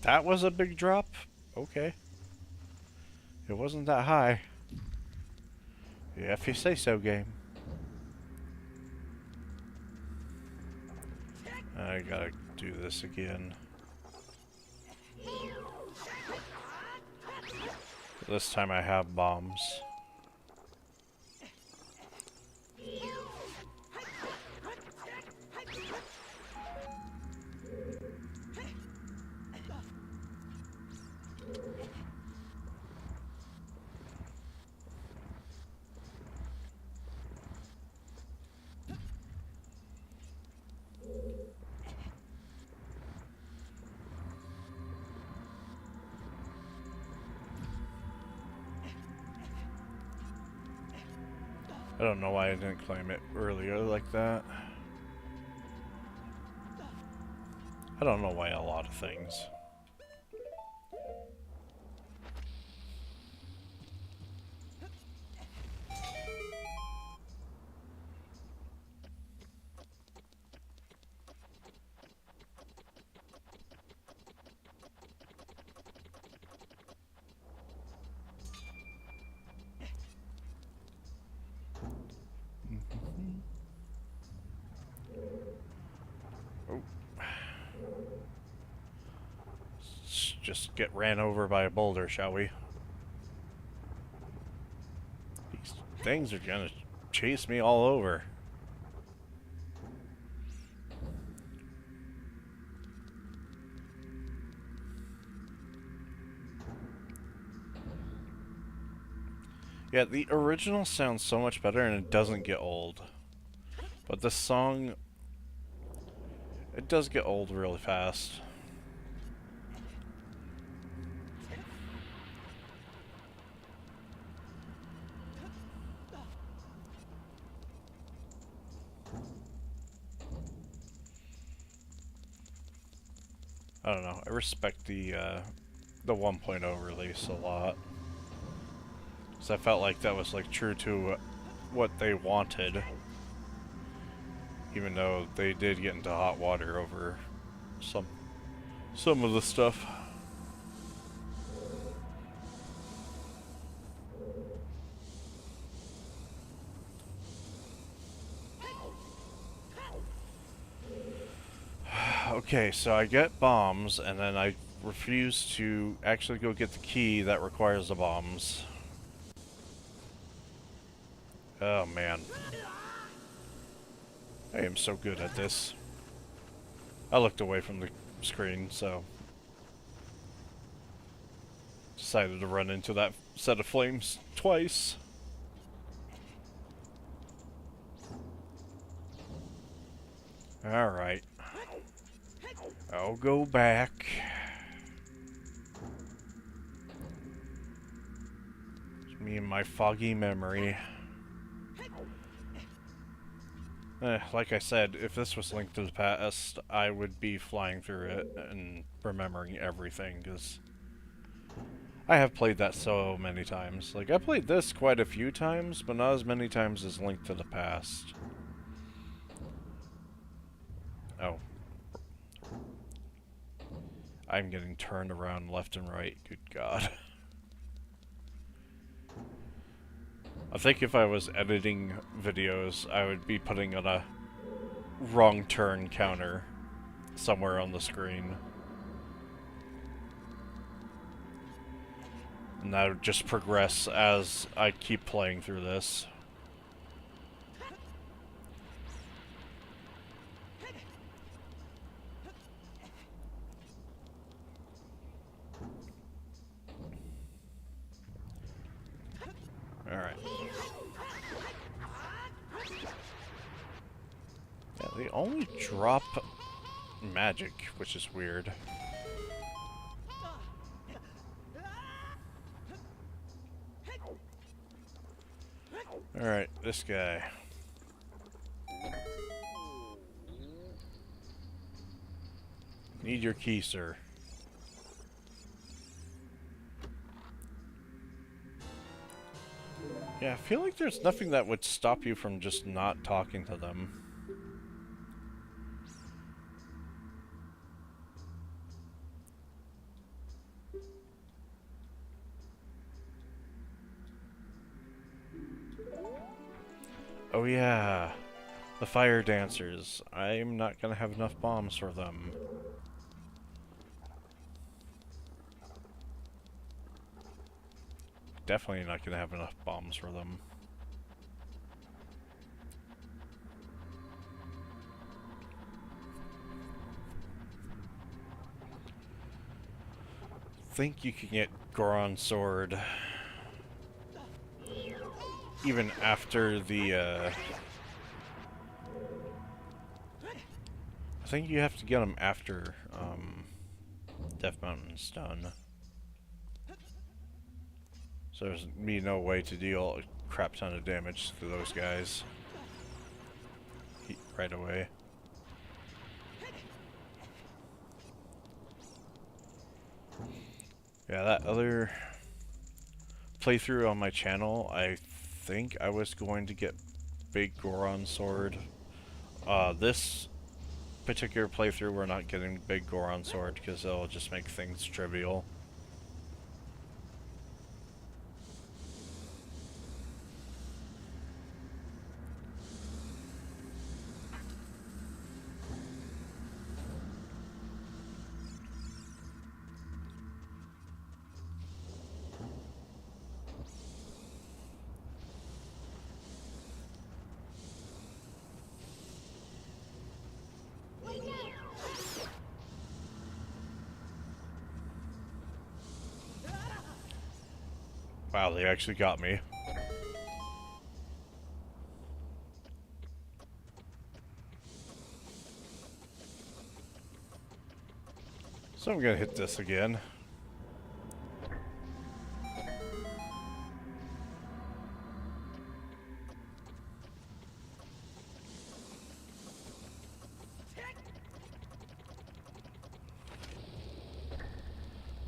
That was a big drop? Okay. It wasn't that high. Yeah, if you say so, game. I gotta do this again. This time I have bombs. I don't know why I didn't claim it earlier like that. I don't know why a lot of things. Let's just get ran over by a boulder, shall we? These things are gonna chase me all over. Yeah, the original sounds so much better and it doesn't get old. But this song, it does get old really fast. I don't know, I respect the 1.0 release a lot. So I felt like that was like true to what they wanted. Even though they did get into hot water over some of the stuff. Okay, so I get bombs, and then I refuse to actually go get the key that requires the bombs. Oh man. I am so good at this. I looked away from the screen, so decided to run into that set of flames twice. Alright. I'll go back. It's me and my foggy memory. Like I said, if this was Link to the Past, I would be flying through it and remembering everything, because I have played that so many times. Like, I played this quite a few times, but not as many times as Link to the Past. Oh. I'm getting turned around left and right, good God. I think if I was editing videos, I would be putting on a wrong turn counter somewhere on the screen. And that would just progress as I keep playing through this. Alright. Yeah, they only drop magic, which is weird. Alright, this guy. Need your key, sir. Yeah, I feel like there's nothing that would stop you from just not talking to them. Oh yeah, the fire dancers. I'm not gonna have enough bombs for them. Definitely not gonna have enough bombs for them. Think you can get Goron's sword even after the I think you have to get them after Death Mountain's done. So there's be no way to deal a crap ton of damage to those guys right away. Yeah, that other playthrough on my channel, I think I was going to get Big Goron Sword. This particular playthrough, we're not getting Big Goron Sword because it'll just make things trivial. Wow, they actually got me. So I'm gonna hit this again.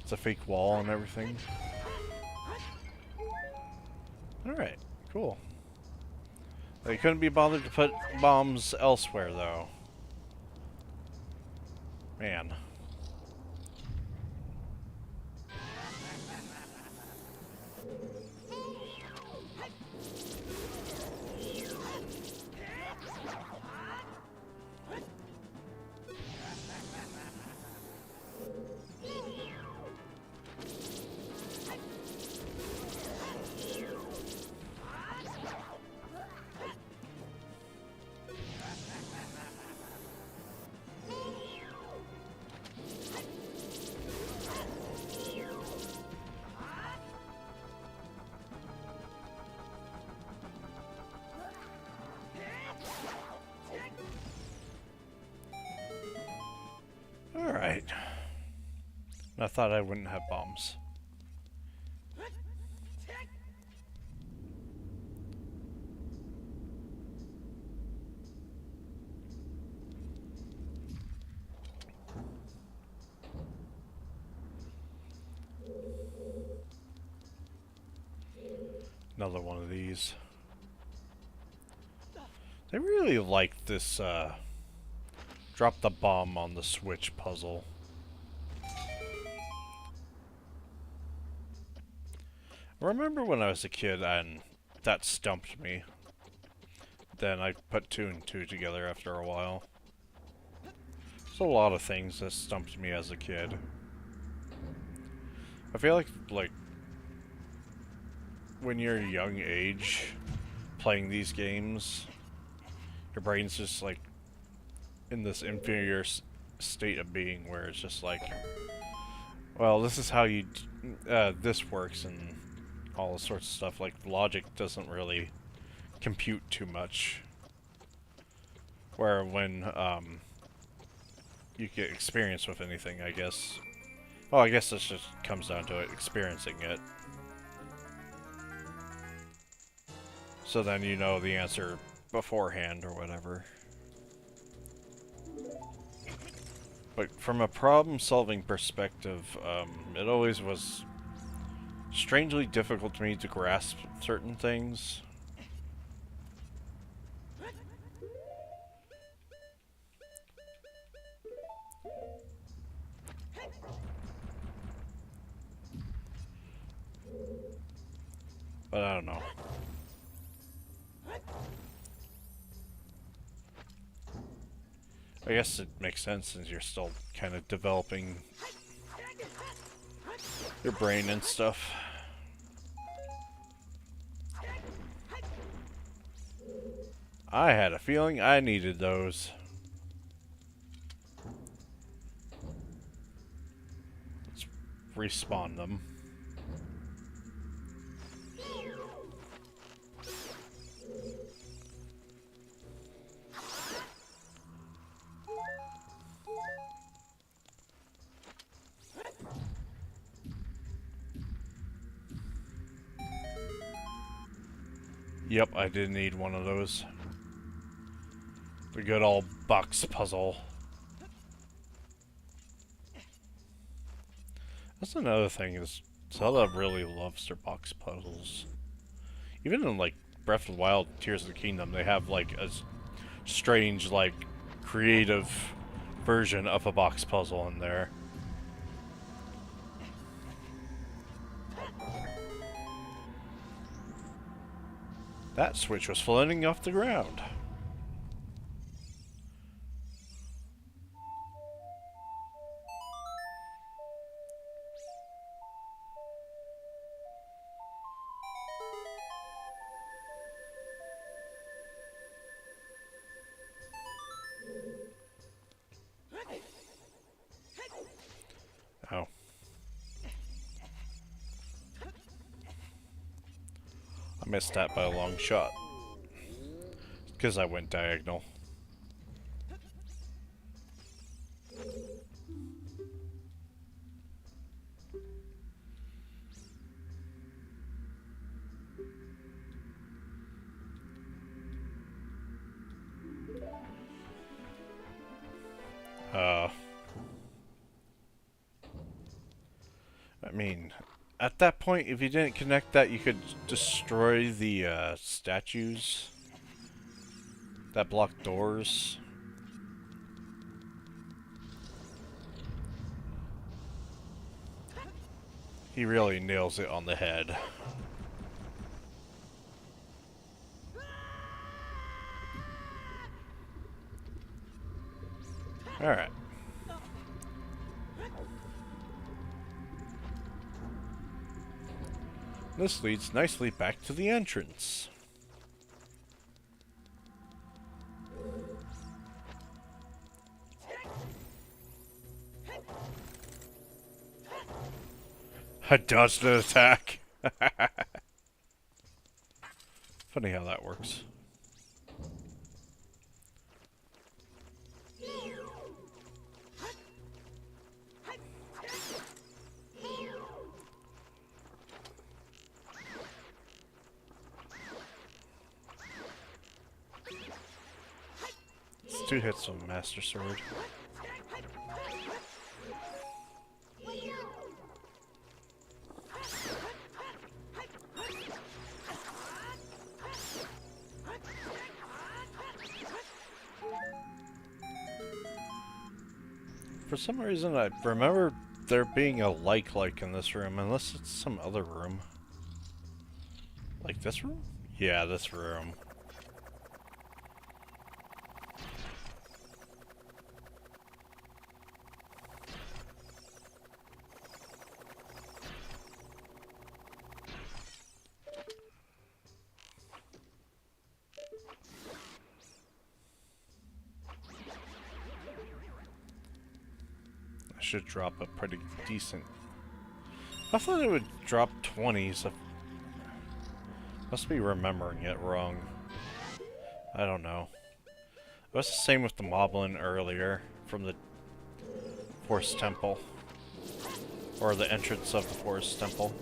It's a fake wall and everything. Alright, cool. They couldn't be bothered to put bombs elsewhere, though. Man. Alright. I thought I wouldn't have bombs. Another one of these. They really like this, drop the bomb on the switch puzzle. I remember when I was a kid and that stumped me. Then I put 2 and 2 together after a while. There's a lot of things that stumped me as a kid. I feel like when you're a young age, playing these games, your brain's just like in this inferior state of being where it's just like, well, this is how you this works and all this sorts of stuff. Like, logic doesn't really compute too much. Where when you get experience with anything, I guess. Oh, I guess this just comes down to it, experiencing it. So then you know the answer beforehand or whatever. But from a problem-solving perspective, it always was strangely difficult to me to grasp certain things. But I don't know. I guess it makes sense since you're still kind of developing your brain and stuff. I had a feeling I needed those. Let's respawn them. Yep, I did need one of those. The good old box puzzle. That's another thing, is Zelda really loves their box puzzles. Even in, like, Breath of the Wild, Tears of the Kingdom, they have, like, a strange, like, creative version of a box puzzle in there. That switch was floating off the ground. Oh. I missed that by a long shot. Because I went diagonal. I mean, at that point, if you didn't connect that, you could destroy the statues that block doors. He really nails it on the head. Alright. This leads nicely back to the entrance. I dodged an attack. Funny how that works. Just 2 hits with Master Sword. For some reason, I remember there being a like in this room, unless it's some other room. Like this room? Yeah, this room. Should drop a pretty decent. I thought it would drop 20s. Must be remembering it wrong. I don't know. It was the same with the Moblin earlier from the Forest Temple. Or the entrance of the Forest Temple.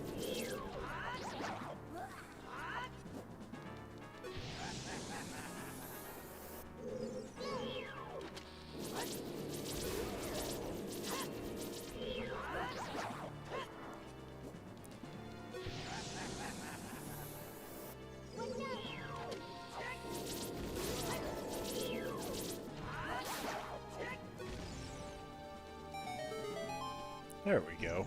There we go.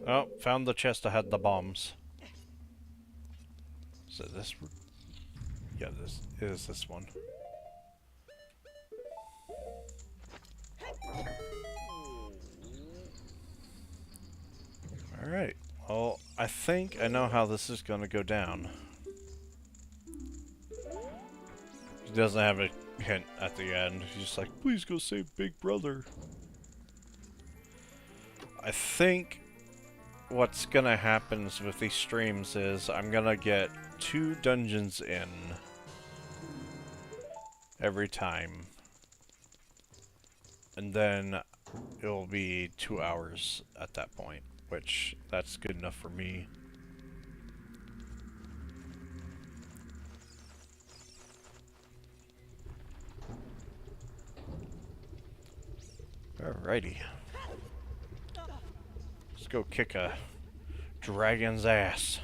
Oh, found the chest that had the bombs. Is it this? Yeah, this is this one. Alright, well, I think I know how this is gonna go down. He doesn't have a hint at the end. He's just like, please go save Big Brother. I think what's gonna happen with these streams is I'm gonna get 2 dungeons in every time. And then it'll be 2 hours at that point, which that's good enough for me. Alrighty. Let's go kick a dragon's ass.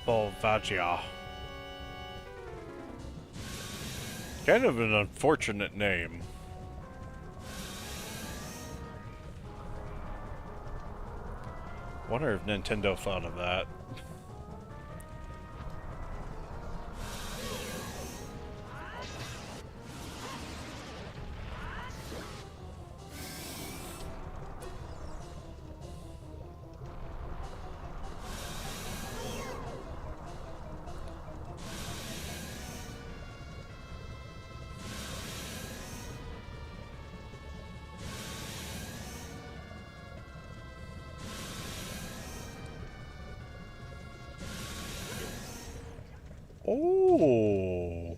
Volvagia. Kind of an unfortunate name. Wonder if Nintendo thought of that. Oh,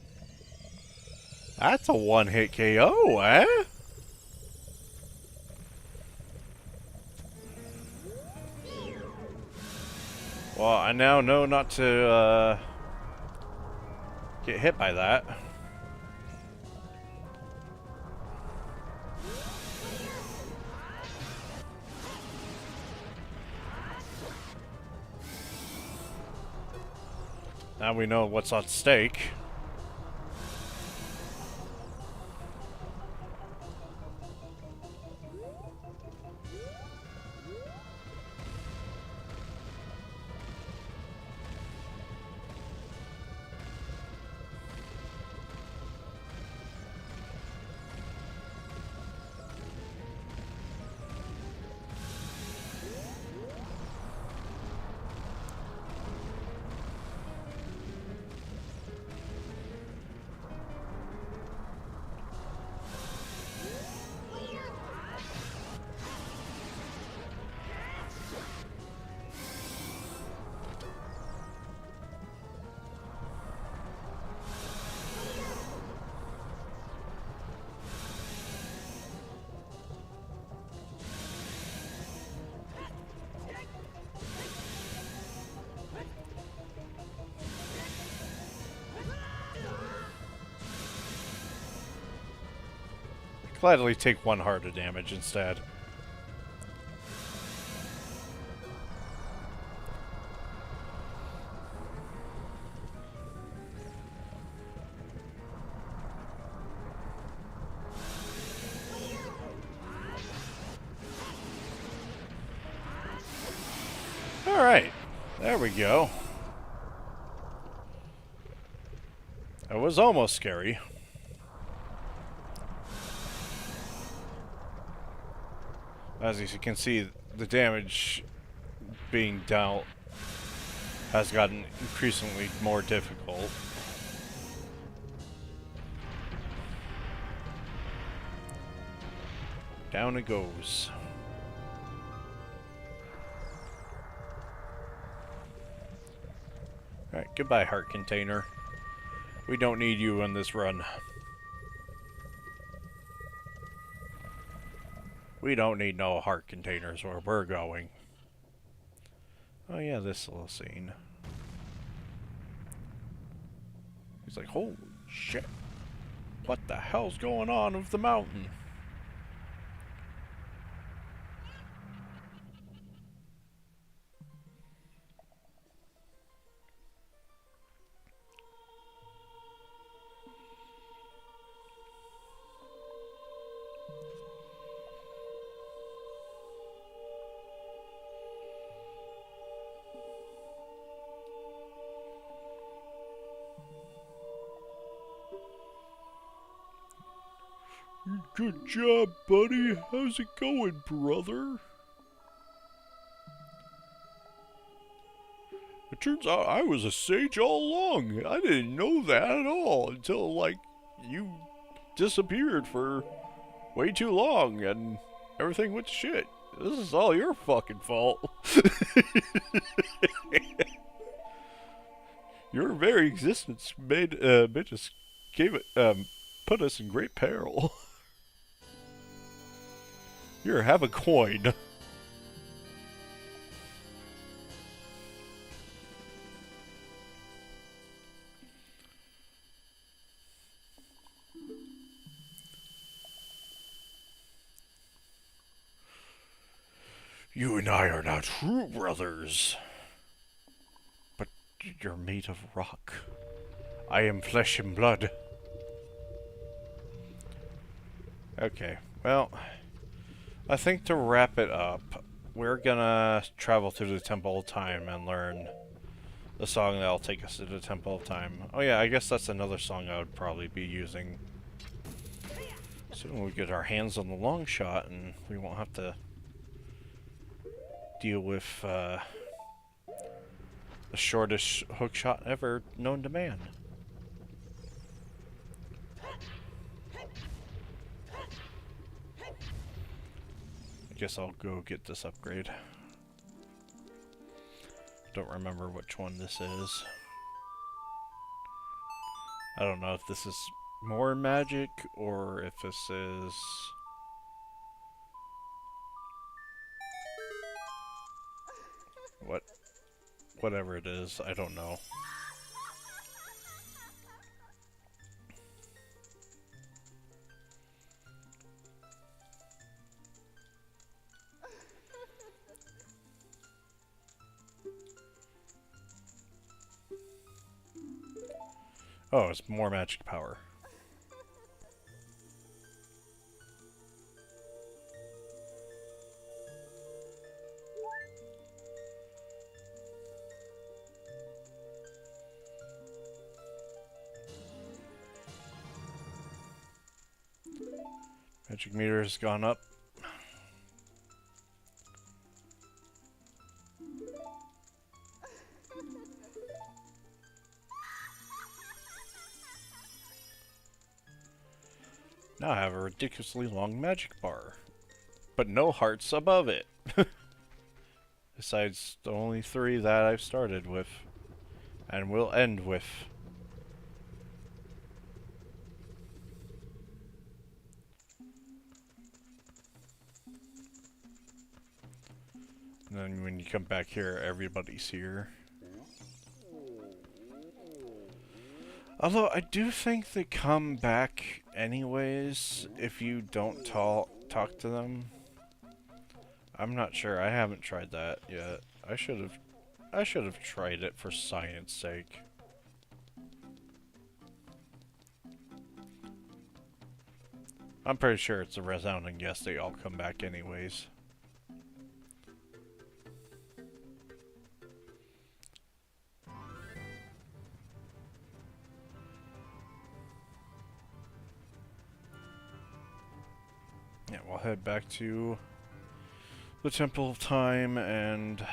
that's a one-hit KO, eh? Well, I now know not to get hit by that. Now we know what's on stake. gladly take 1 heart of damage instead. Alright, there we go. It was almost scary. As you can see, the damage being dealt has gotten increasingly more difficult. Down it goes. Alright, goodbye, heart container. We don't need you on this run. We don't need no heart containers where we're going. Oh yeah, this little scene. He's like, holy shit. What the hell's going on with the mountain? Good job, buddy. How's it going, brother? It turns out I was a sage all along. I didn't know that at all until, like, you disappeared for way too long and everything went to shit. This is all your fucking fault. Your very existence made put us in great peril. Here, have a coin. You and I are now true brothers. But you're made of rock. I am flesh and blood. Okay, well, I think to wrap it up, we're gonna travel to the Temple of Time and learn the song that'll take us to the Temple of Time. Oh yeah, I guess that's another song I would probably be using. Soon we get our hands on the long shot and we won't have to deal with the shortest hook shot ever known to man. I guess I'll go get this upgrade. Don't remember which one this is. I don't know if this is more magic or if this is... whatever it is, I don't know. Oh, it's more magic power. Magic meter has gone up. Now I have a ridiculously long magic bar, but no hearts above it. Besides the only 3 that I've started with, and will end with. And then when you come back here, everybody's here. Although I do think they come back anyways if you don't talk to them. I'm not sure. I haven't tried that yet. I should have tried it for science sake. I'm pretty sure it's a resounding yes, they all come back anyways. Yeah, we'll head back to the Temple of Time and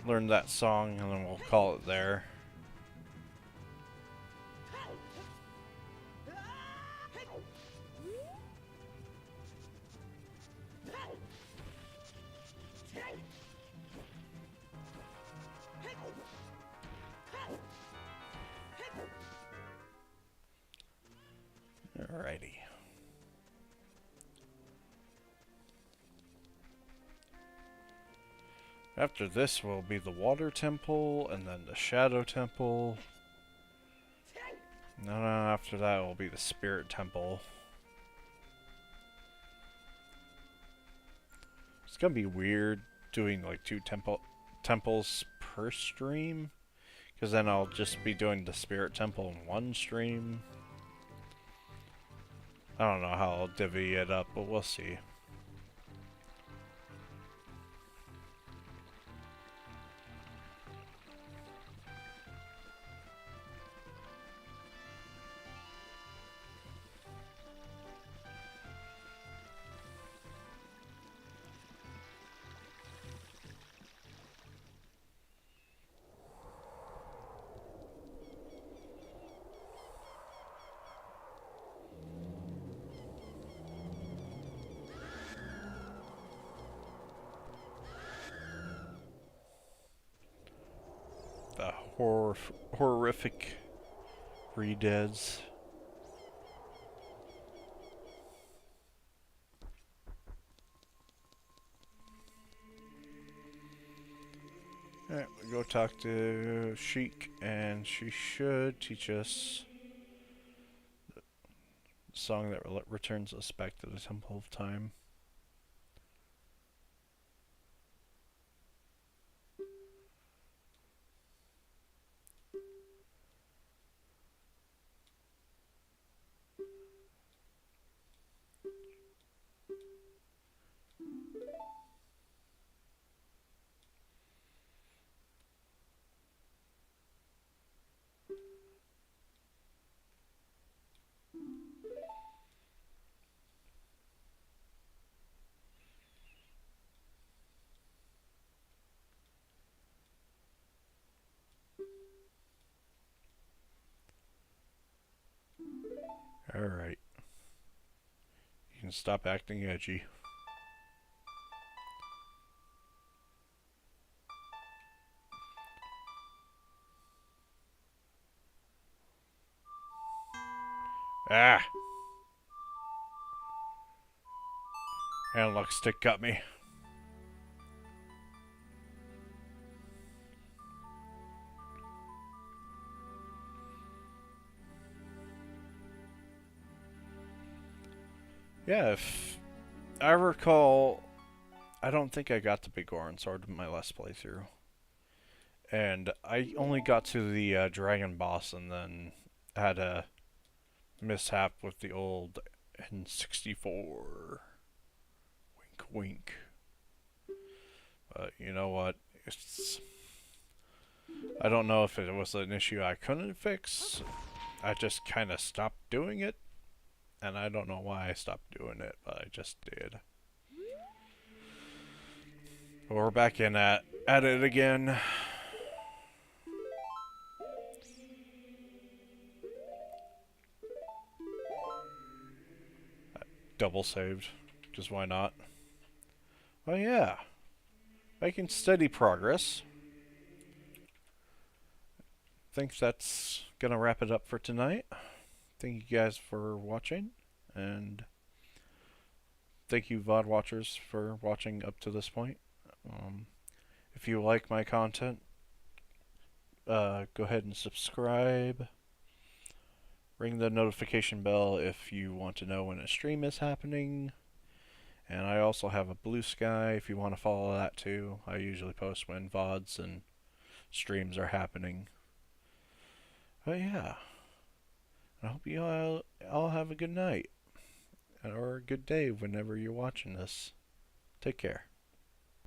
learn that song, and then we'll call it there. Alrighty. After this will be the Water Temple, and then the Shadow Temple. No, after that will be the Spirit Temple. It's gonna be weird doing like two temples per stream, because then I'll just be doing the Spirit Temple in one stream. I don't know how I'll divvy it up, but we'll see. The horrific Redeads. Alright, we go talk to Sheik, and she should teach us the song that returns us back to the Temple of Time. Alright. You can stop acting edgy. Ah! Analog stick got me. Yeah, if I recall, I don't think I got the Big Goron Sword in my last playthrough. And I only got to the dragon boss and then had a mishap with the old N64. Wink, wink. But you know what? I don't know if it was an issue I couldn't fix. I just kind of stopped doing it. And I don't know why I stopped doing it, but I just did. But we're back in at it again. Double saved, because why not? Oh yeah, making steady progress. Think that's gonna wrap it up for tonight. Thank you guys for watching, and thank you VOD watchers for watching up to this point. If you like my content, go ahead and subscribe. Ring the notification bell if you want to know when a stream is happening. And I also have a Blue Sky if you want to follow that too. I usually post when VODs and streams are happening. But yeah, I hope you all have a good night or a good day whenever you're watching this. Take care.